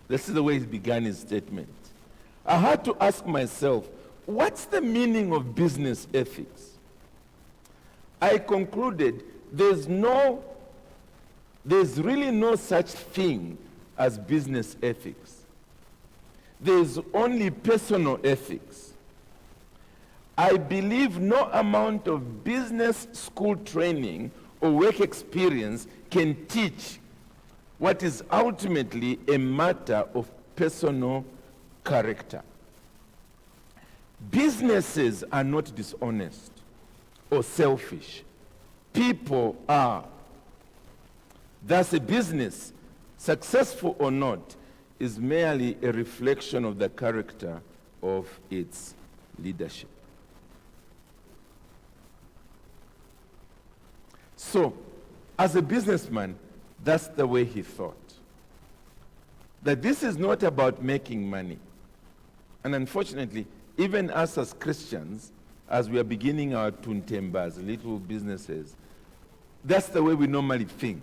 this is the way he began his statement. I had to ask myself, what's the meaning of business ethics? I concluded there's really no such thing as business ethics. There's only personal ethics. I believe no amount of business school training or work experience can teach what is ultimately a matter of personal character. Businesses are not dishonest or selfish. People are. Thus, a business, successful or not, is merely a reflection of the character of its leadership. So, as a businessman, that's the way he thought. That this is not about making money. And unfortunately, even us as Christians, as we are beginning our tuntembas, little businesses, that's the way we normally think.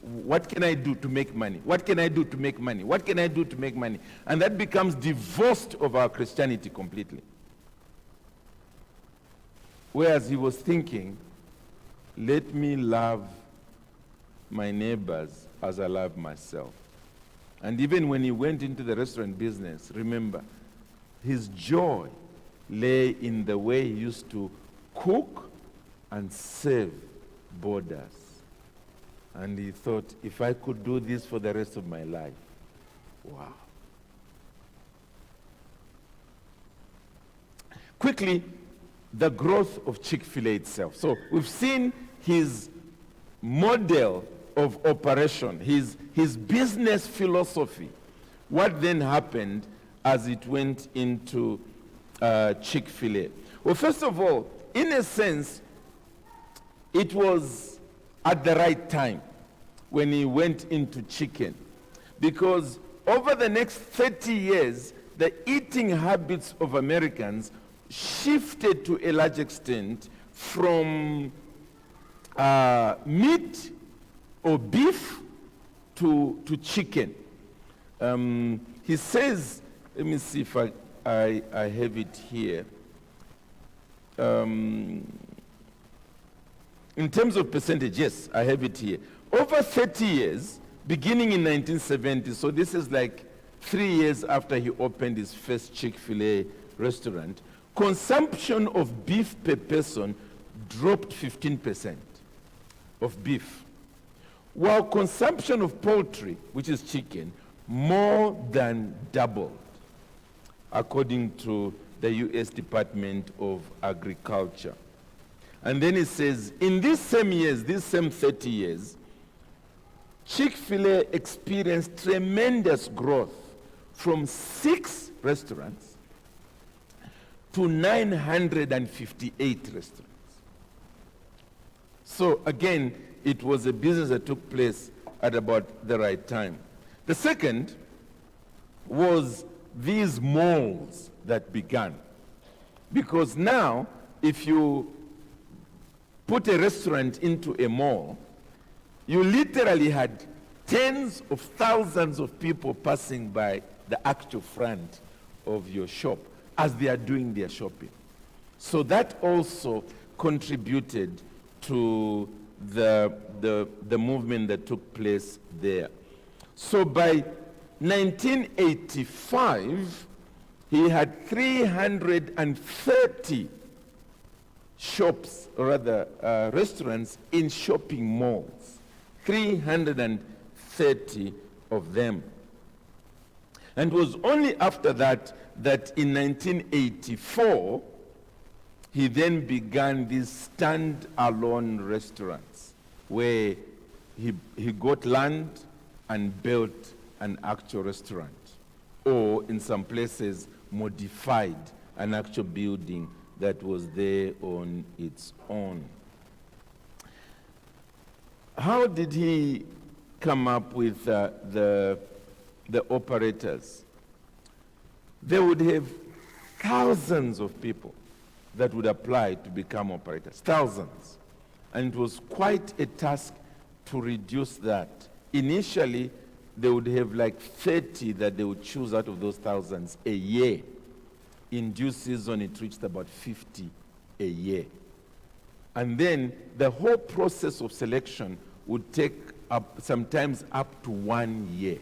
What can I do to make money? What can I do to make money? What can I do to make money? And that becomes divorced of our Christianity completely. Whereas he was thinking, let me love my neighbors as I love myself. And even when he went into the restaurant business, remember, his joy lay in the way he used to cook and serve boarders. And he thought, if I could do this for the rest of my life, wow. Quickly, the growth of Chick-fil-A itself. So we've seen his model of operation, his business philosophy. What then happened as it went into Chick-fil-A? Well, first of all, in a sense, it was at the right time when he went into chicken. Because over the next 30 years, the eating habits of Americans shifted to a large extent from meat or beef to chicken. He says, let me see if I have it here. In terms of percentage, yes, I have it here. Over 30 years, beginning in 1970, so this is like 3 years after he opened his first Chick-fil-A restaurant, consumption of beef per person dropped 15% of beef, while consumption of poultry, which is chicken, more than doubled, according to the U.S. Department of Agriculture. And then it says, in these same years, these same 30 years, Chick-fil-A experienced tremendous growth from 6 restaurants to 958 restaurants. So again, it was a business that took place at about the right time. The second was these malls that began. Because now, if you put a restaurant into a mall, you literally had tens of thousands of people passing by the actual front of your shop as they are doing their shopping. So that also contributed to the movement that took place there. So by 1985, he had 330 shops, or rather restaurants in shopping malls. 330 of them. And it was only after that that in 1984, he then began these stand-alone restaurants where he got land and built an actual restaurant, or in some places modified an actual building that was there on its own. How did he come up with the operators? There would have thousands of people that would apply to become operators, thousands. And it was quite a task to reduce that. Initially, they would have like 30 that they would choose out of those thousands a year. In due season, it reached about 50 a year. And then the whole process of selection would take sometimes up to 1 year.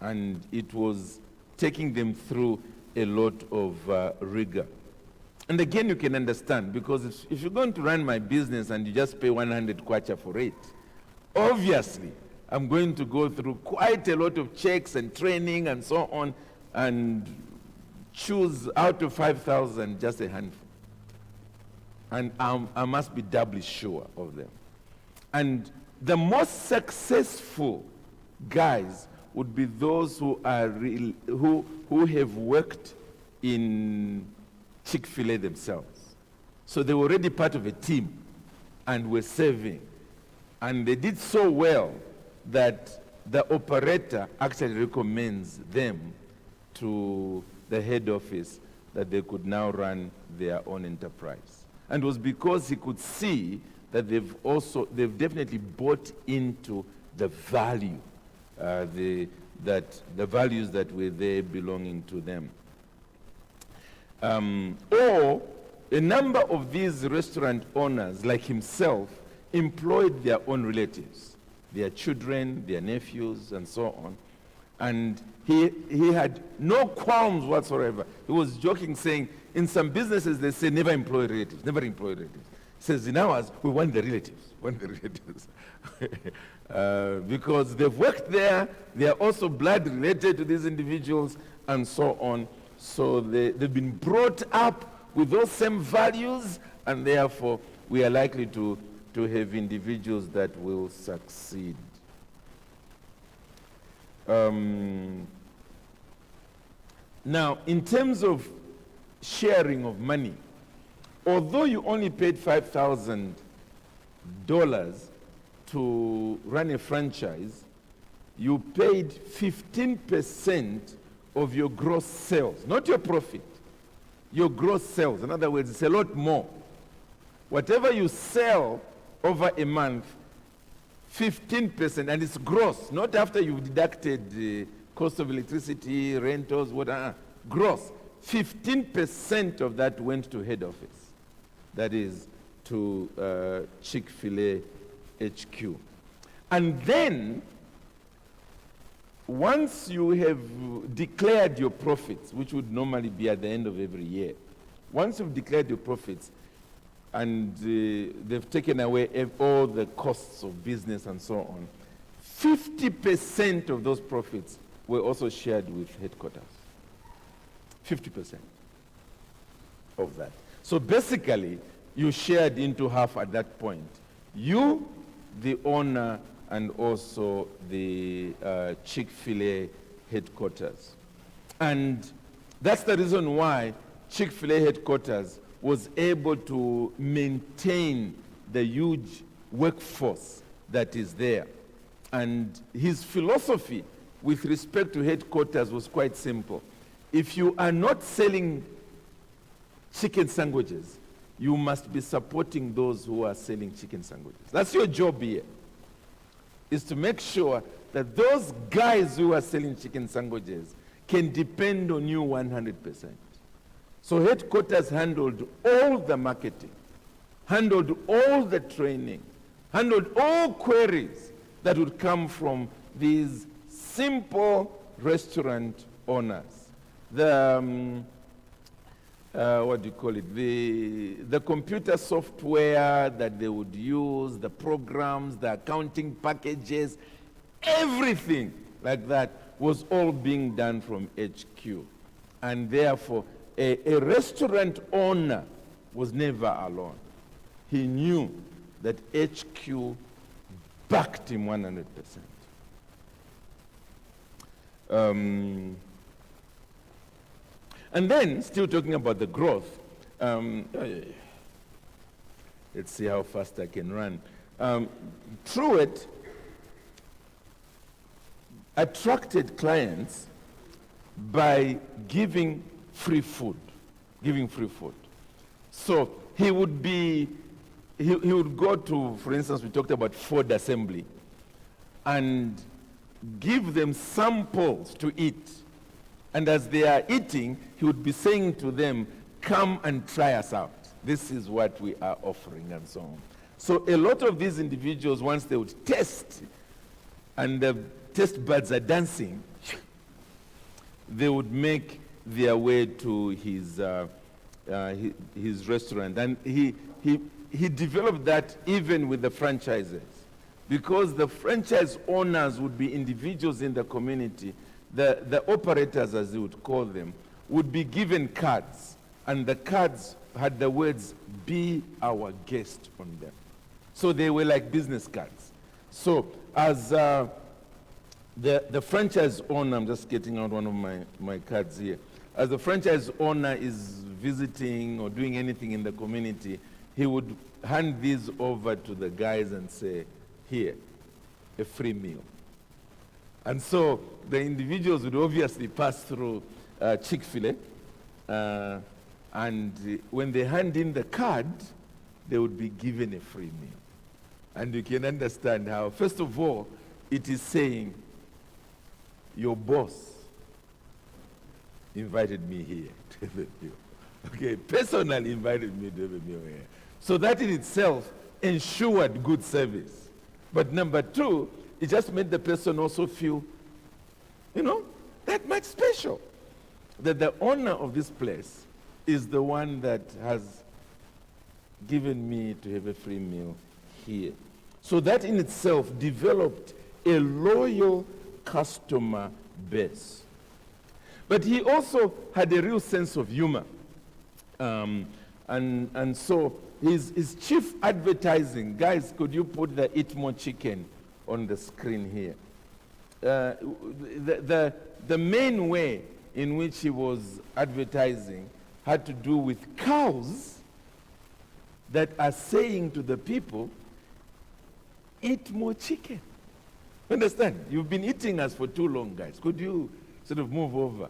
And it was taking them through a lot of rigor. And again, you can understand, because if you're going to run my business and you just pay 100 kwacha for it, obviously, I'm going to go through quite a lot of checks and training and so on, and choose out of 5,000 just a handful. And I must be doubly sure of them. And the most successful guys would be those who are who have worked in Chick-Fil-A themselves. So they were already part of a team and were serving. And they did so well that the operator actually recommends them to the head office that they could now run their own enterprise. And it was because he could see that they've definitely bought into the value, the values that were there belonging to them. Or a number of these restaurant owners, like himself, employed their own relatives, their children, their nephews, and so on. And he had no qualms whatsoever. He was joking, saying, in some businesses, they say, never employ relatives, never employ relatives. He says, in ours, we want the relatives, because they've worked there, they are also blood related to these individuals, and so on. So they've been brought up with those same values, and therefore, we are likely to have individuals that will succeed. Now, in terms of sharing of money, although you only paid $5,000 to run a franchise, you paid 15% of your gross sales, not your profit, your gross sales. In other words, it's a lot more. Whatever you sell over a month, 15%, and it's gross, not after you've deducted the cost of electricity, rentals, whatever, gross. 15% of that went to head office. That is to Chick-Fil-A HQ. And then, once you have declared your profits, which would normally be at the end of every year, once you've declared your profits, and they've taken away all the costs of business and so on, 50% of those profits were also shared with headquarters. 50% of that. So basically, you shared into half at that point. You, the owner, and also the Chick-Fil-A headquarters. And that's the reason why Chick-Fil-A headquarters was able to maintain the huge workforce that is there. And his philosophy with respect to headquarters was quite simple. If you are not selling chicken sandwiches, you must be supporting those who are selling chicken sandwiches. That's your job here, is to make sure that those guys who are selling chicken sandwiches can depend on you 100%. So headquarters handled all the marketing, handled all the training, handled all queries that would come from these simple restaurant owners. The, what do you call it? The computer software that they would use, the programs, the accounting packages, everything like that was all being done from HQ. And therefore, a restaurant owner was never alone. He knew that HQ backed him 100%. And then, still talking about the growth, let's see how fast I can run. Truett attracted clients by giving free food, So he would go to, for instance, we talked about Ford Assembly, and give them samples to eat. And as they are eating, he would be saying to them, come and try us out. This is what we are offering, and so on. So a lot of these individuals, once they would test, and the test buds are dancing, they would make their way to his restaurant. And he developed that even with the franchises, because the franchise owners would be individuals in the community. The operators, as they would call them, would be given cards, and the cards had the words, "Be our guest," on them. So they were like business cards. So as the franchise owner, I'm just getting out one of my cards here. As the franchise owner is visiting or doing anything in the community, he would hand these over to the guys and say, "Here, a free meal." And so the individuals would obviously pass through Chick-Fil-a, and when they hand in the card, they would be given a free meal. And you can understand how, first of all, it is saying, your boss invited me here to have a meal. Okay, personally invited me to have a meal here. So that in itself ensured good service. But number two, it just made the person also feel, that much special. That the owner of this place is the one that has given me to have a free meal here. So that in itself developed a loyal customer base. But he also had a real sense of humor. And so his chief advertising, guys, could you put the Eat More Chicken on the screen here? The main way in which he was advertising had to do with cows that are saying to the people, "Eat more chicken." Understand? You've been eating us for too long, guys. Could you sort of move over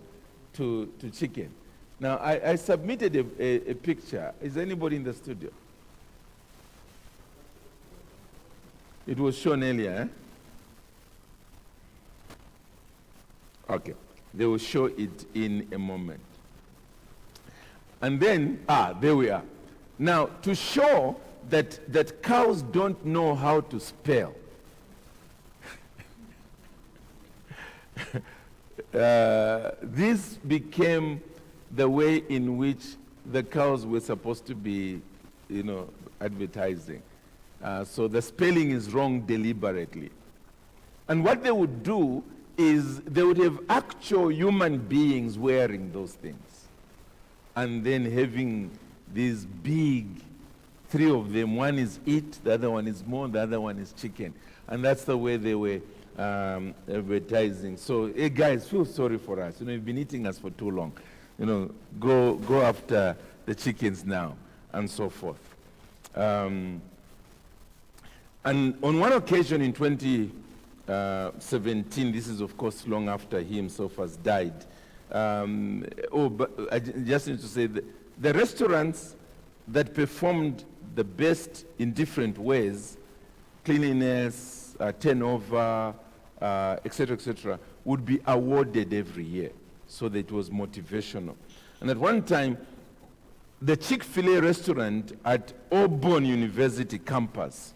to chicken? Now, I submitted a picture. Is anybody in the studio? It was shown earlier, eh? Okay. They will show it in a moment. And then, there we are. Now, to show that cows don't know how to spell, this became the way in which the cows were supposed to be, advertising. So the spelling is wrong deliberately. And what they would do is they would have actual human beings wearing those things. And then having these big, three of them. One is eat, the other one is more, the other one is chicken. And that's the way they were advertising. So, hey guys, feel sorry for us. You've been eating us for too long. Go after the chickens now, and so forth. And on one occasion in 2017, this is of course long after he himself has died. But I just need to say that the restaurants that performed the best in different ways, cleanliness, turnover, etc., would be awarded every year. So that it was motivational. And at one time, the Chick-Fil-A restaurant at Auburn University campus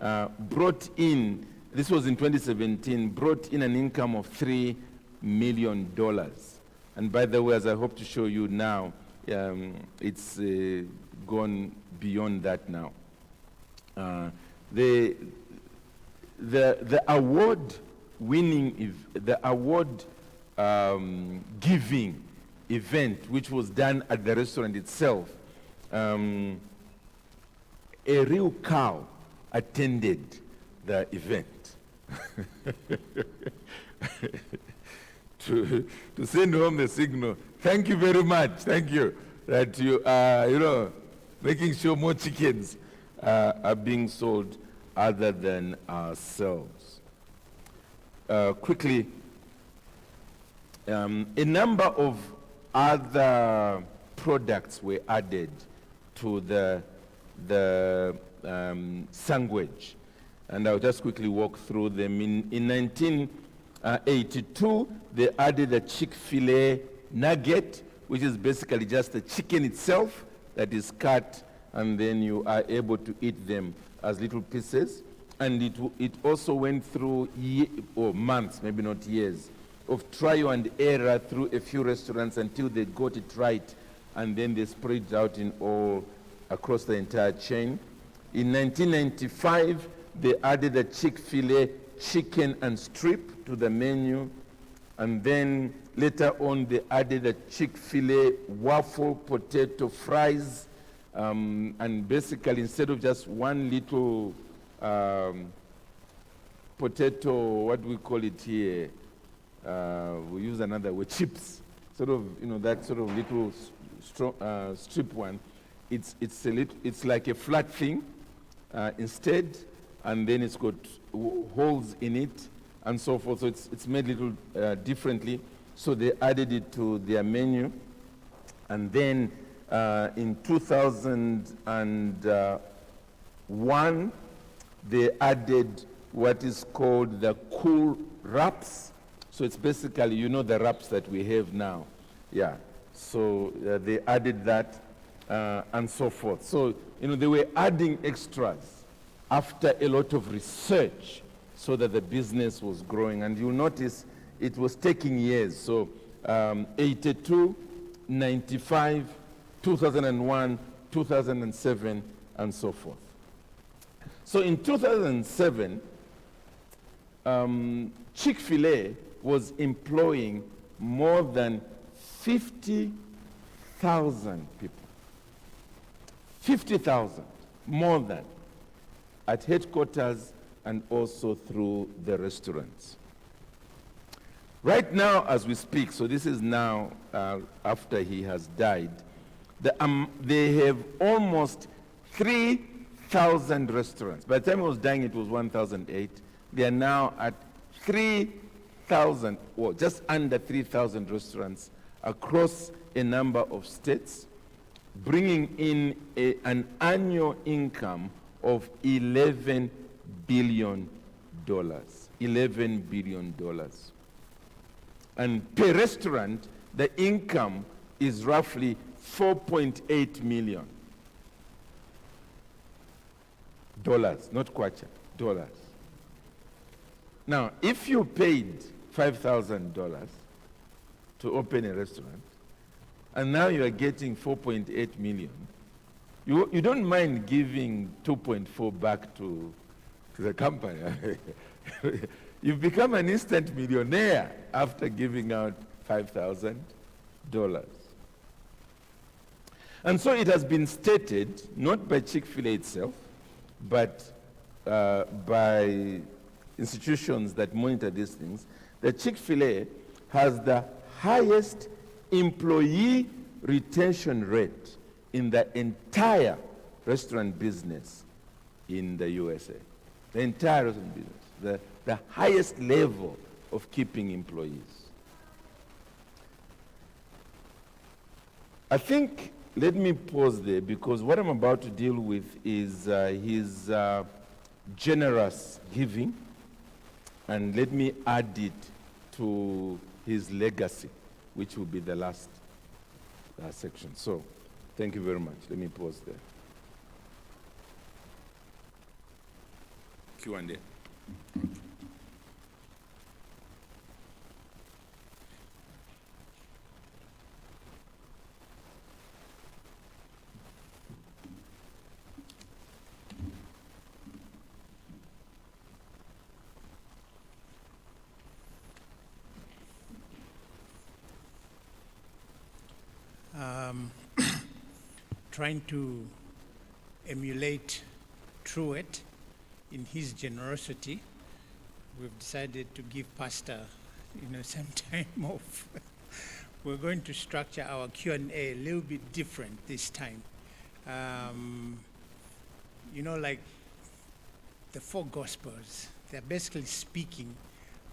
brought in, this was in 2017, brought in an income of $3 million. And by the way, as I hope to show you now, it's gone beyond that now. The award-winning, the award giving event, which was done at the restaurant itself, a real cow attended the event to send home the signal. Thank you very much. Thank you that you are, making sure more chickens are being sold other than ourselves. Quickly, a number of other products were added to the sandwich, and I'll just quickly walk through them. In 1982, they added a Chick-Fil-A Nugget, which is basically just the chicken itself, that is cut, and then you are able to eat them as little pieces. And it also went through months, maybe not years, of trial and error through a few restaurants until they got it right, and then they spread it out in all across the entire chain. In 1995, they added the Chick-Fil-A chicken and strip to the menu, and then later on they added the Chick-Fil-A waffle potato fries, and basically instead of just one little potato, what do we call it here? We use another word, chips. Sort of, that sort of little strip one. It's like a flat thing instead, and then it's got holes in it and so forth. So it's made little differently. So they added it to their menu, and then in 2001 they added what is called the cool wraps. So it's basically, the wraps that we have now. Yeah. So they added that and so forth. So, they were adding extras after a lot of research so that the business was growing. And you'll notice it was taking years. So 82, 95, 2001, 2007, and so forth. So in 2007, Chick-Fil-A was employing more than 50,000 people. 50,000, more than, at headquarters and also through the restaurants. Right now, as we speak, so this is now after he has died, they have almost 3,000 restaurants. By the time he was dying, it was 1,008. They are now at 3,000, or just under 3,000 restaurants across a number of states, bringing in an annual income of $11 billion. $11 billion. And per restaurant, the income is roughly $4.8 million. Not kwacha, dollars. Now, if you paid $5,000 to open a restaurant, and now you are getting 4.8 million, you don't mind giving 2.4 back to the company. You've become an instant millionaire after giving out $5,000. And so it has been stated, not by Chick-fil-A itself, but by institutions that monitor these things, that Chick-fil-A has the highest employee retention rate in the entire restaurant business in the USA. The entire restaurant business, the highest level of keeping employees. I think, let me pause there, because what I'm about to deal with is his generous giving, and let me add it to his legacy, which will be the last section. So, thank you very much. Let me pause there. Q&A. Trying to emulate Truett in his generosity, we've decided to give Pastor, some time off. We're going to structure our Q&A a little bit different this time. Like the four Gospels, they're basically speaking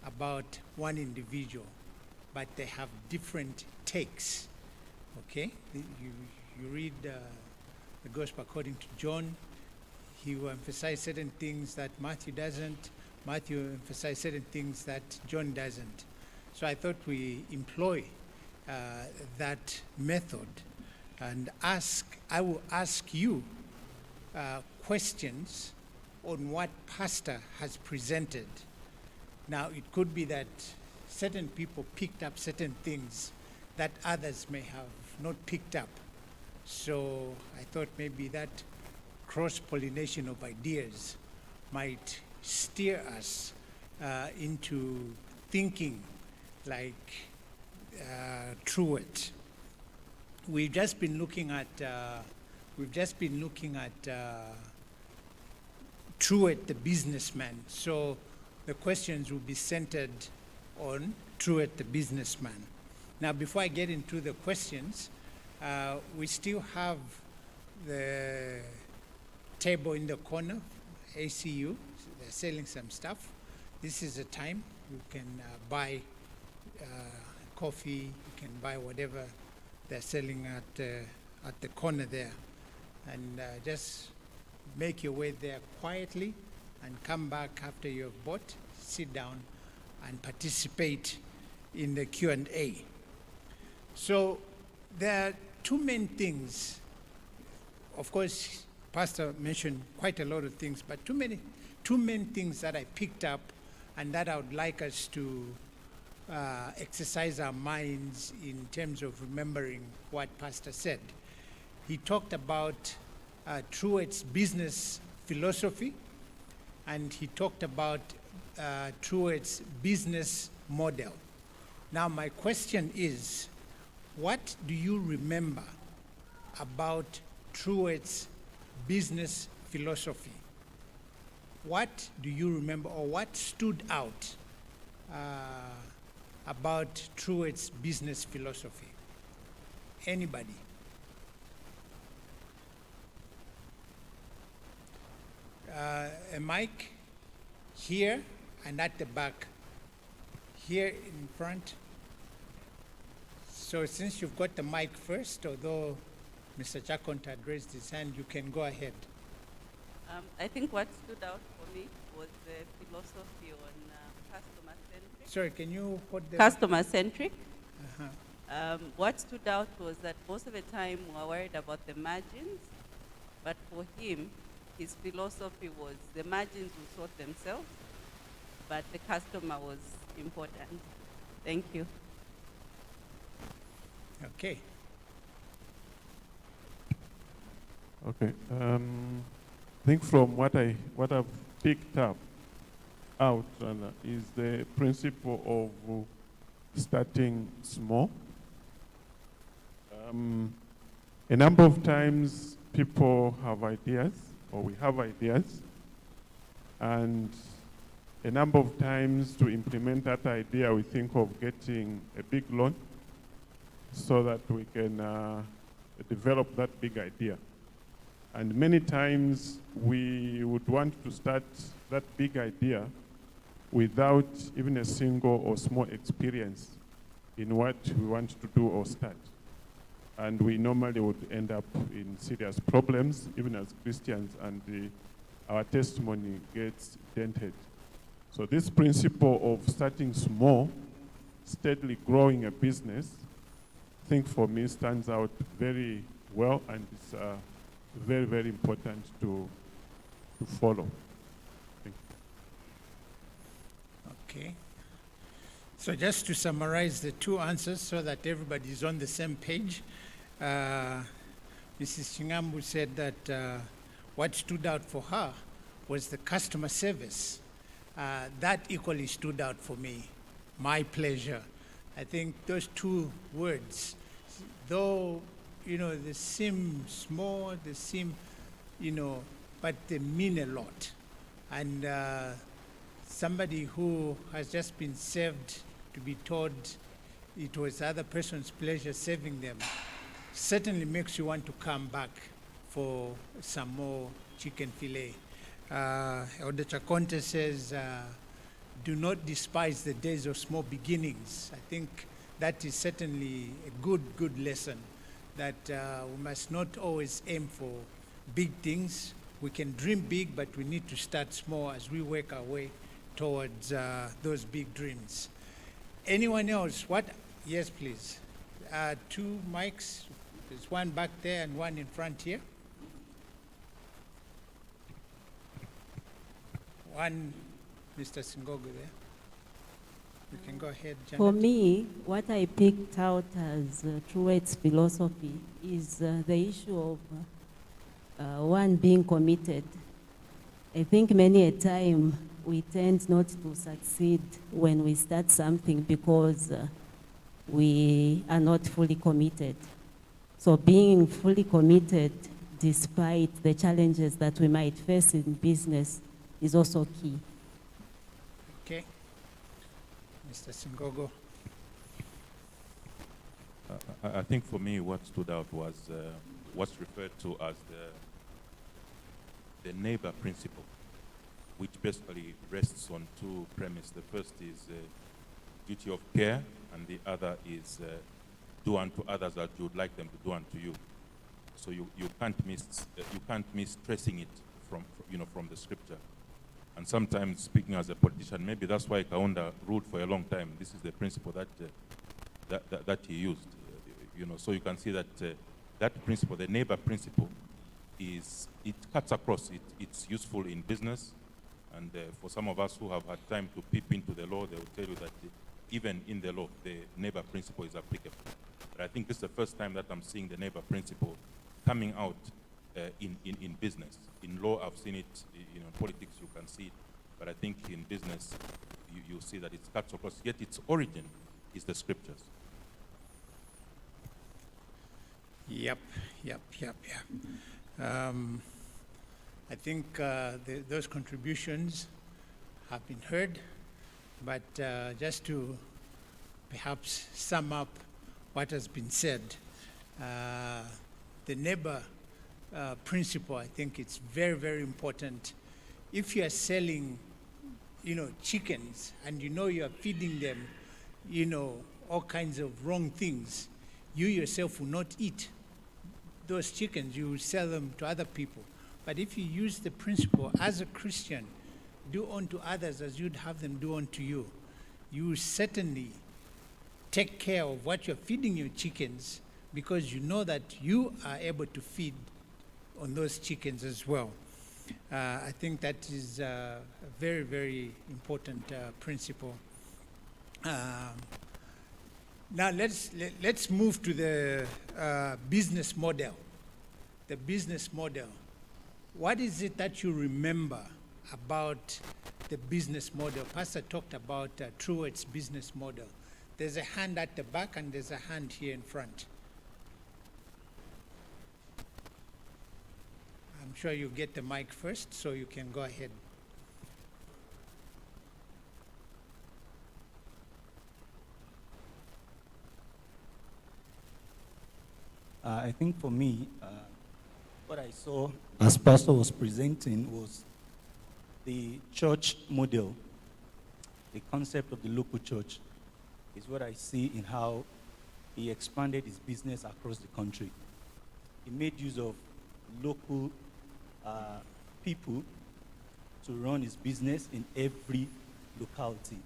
about one individual, but they have different takes. Okay? You read the Gospel according to John, he will emphasize certain things that Matthew doesn't. Matthew emphasizes certain things that John doesn't. So I thought we employ that method and I will ask you questions on what pastor has presented. Now, it could be that certain people picked up certain things that others may have not picked up. So I thought maybe that cross-pollination of ideas might steer us into thinking like Truett. We've just been looking at Truett, the businessman. So the questions will be centered on Truett, the businessman. Now, before I get into the questions, we still have the table in the corner, ACU. They're selling some stuff. This is the time you can buy coffee, you can buy whatever they're selling at the corner there. And just make your way there quietly and come back after you have bought, sit down and participate in the Q&A. So there are two main things. Of course, Pastor mentioned quite a lot of things, but two main things that I picked up and that I would like us to exercise our minds in terms of remembering what Pastor said. He talked about Truett's business philosophy, and he talked about Truett's business model. Now, my question is, what do you remember about Truett's business philosophy? What do you remember, or what stood out about Truett's business philosophy? Anybody? A mic here and at the back. Here in front. So since you've got the mic first, although Mr. Chakont had raised his hand, you can go ahead. I think what stood out for me was the philosophy on customer-centric. Sorry, can you put the... Customer-centric. Uh-huh. What stood out was that most of the time we were worried about the margins, but for him, his philosophy was the margins will sort themselves, but the customer was important. Thank you. Okay. Okay. I think from what I've picked up out is the principle of starting small. A number of times people have ideas, or we have ideas, and a number of times to implement that idea we think of getting a big loan so that we can develop that big idea. And many times we would want to start that big idea without even a single or small experience in what we want to do or start. And we normally would end up in serious problems, even as Christians, and our testimony gets dented. So this principle of starting small, steadily growing a business, I think for me stands out very well, and it's very, very important to follow. Thank you. Okay. So just to summarize the two answers so that everybody is on the same page, Mrs. Chingambu said that what stood out for her was the customer service. That equally stood out for me, my pleasure. I think those two words, though, they seem small, they seem, but they mean a lot. And somebody who has just been served to be told it was the other person's pleasure serving them certainly makes you want to come back for some more chicken fillet. Elder Chakonte says, do not despise the days of small beginnings. I think that is certainly a good lesson, that we must not always aim for big things. We can dream big, but we need to start small as we work our way towards those big dreams. Anyone else? What? Yes, please. 2 mics. There's one back there and one in front here. One, Mr. Singogo there. You can go ahead, Janet. For me, what I picked out as Truett's philosophy is the issue of one being committed. I think many a time we tend not to succeed when we start something because we are not fully committed. So being fully committed despite the challenges that we might face in business is also key. Okay. Mr. Singogo. I think for me what stood out was what's referred to as the neighbor principle, which basically rests on two premises. The first is duty of care, and the other is do unto others as you would like them to do unto you. So you can't miss tracing it from the scripture. And sometimes, speaking as a politician, maybe that's why Kaunda ruled for a long time. This is the principle that he used. So you can see that that principle, the neighbor principle, it cuts across. It's useful in business, and for some of us who have had time to peep into the law, they will tell you that even in the law, the neighbor principle is applicable. But I think this is the first time that I'm seeing the neighbor principle coming out in business. In law, I've seen it. In politics, you can see it. But I think in business, you see that it cuts across. Yet its origin is the scriptures. Yep. I think those contributions have been heard, but just to perhaps sum up what has been said, the neighbor principle, I think it's very, very important. If you are selling, chickens, and you are feeding them, all kinds of wrong things, you yourself will not eat those chickens. You will sell them to other people. But if you use the principle as a Christian, do unto others as you'd have them do unto you, you will certainly take care of what you're feeding your chickens, because you know that you are able to feed on those chickens as well. I think that is a very, very important principle. Now let's move to the business model. The business model. What is it that you remember about the business model? Pastor talked about Truett's business model. There's a hand at the back and there's a hand here in front. I'm sure you get the mic first, so you can go ahead. I think for me, what I saw as Pastor was presenting was the church model. The concept of the local church is what I see in how he expanded his business across the country. He made use of local people to run his business in every locality.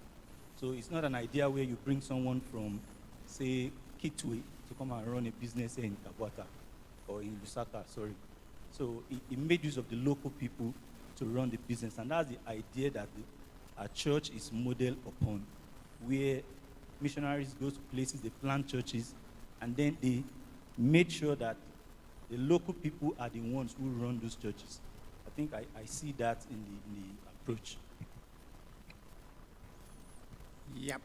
So it's not an idea where you bring someone from, say, Kitwe to come and run a business in Kabwata or in Lusaka, sorry. So he made use of the local people to run the business, and that's the idea that our church is modeled upon, where missionaries go to places, they plant churches, and then they made sure that the local people are the ones who run those churches. I think I see that in the approach. Yep.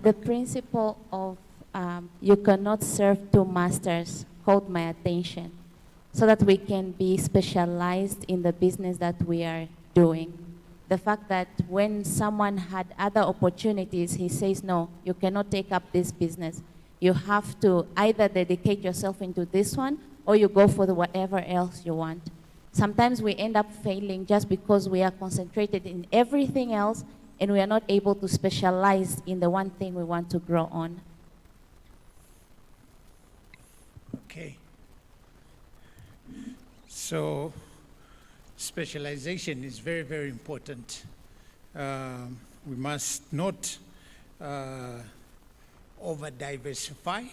The principle of you cannot serve two masters caught my attention, so that we can be specialized in the business that we are doing. The fact that when someone had other opportunities, he says, no, you cannot take up this business. You have to either dedicate yourself into this one, or you go for whatever else you want. Sometimes we end up failing just because we are concentrated in everything else, and we are not able to specialize in the one thing we want to grow on. Okay. So specialization is very, very important. We must not over-diversify.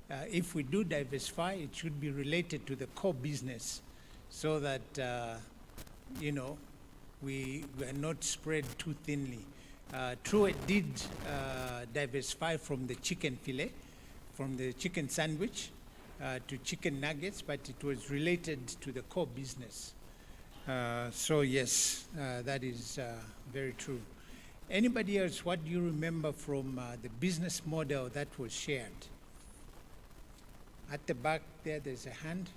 if we do diversify, it should be related to the core business so that, we are not spread too thinly. Truett did diversify from the chicken fillet, from the chicken sandwich to chicken nuggets, but it was related to the core business. So yes, that is very true. Anybody else, what do you remember from the business model that was shared? At the back there, there's a hand.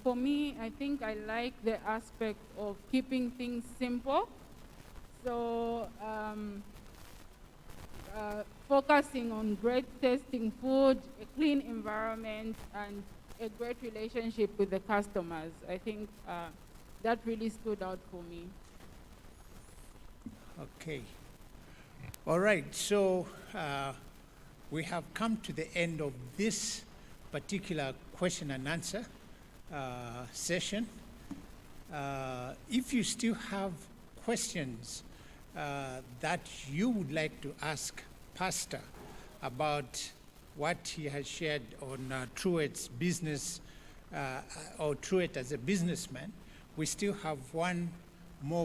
For me, I think I like the aspect of keeping things simple. So focusing on great tasting food, a clean environment, and a great relationship with the customers. I think that really stood out for me. Okay. All right, so we have come to the end of this particular question and answer session. If you still have questions that you would like to ask Pastor about what he has shared on Truett's business, or Truett as a businessman, we still have one more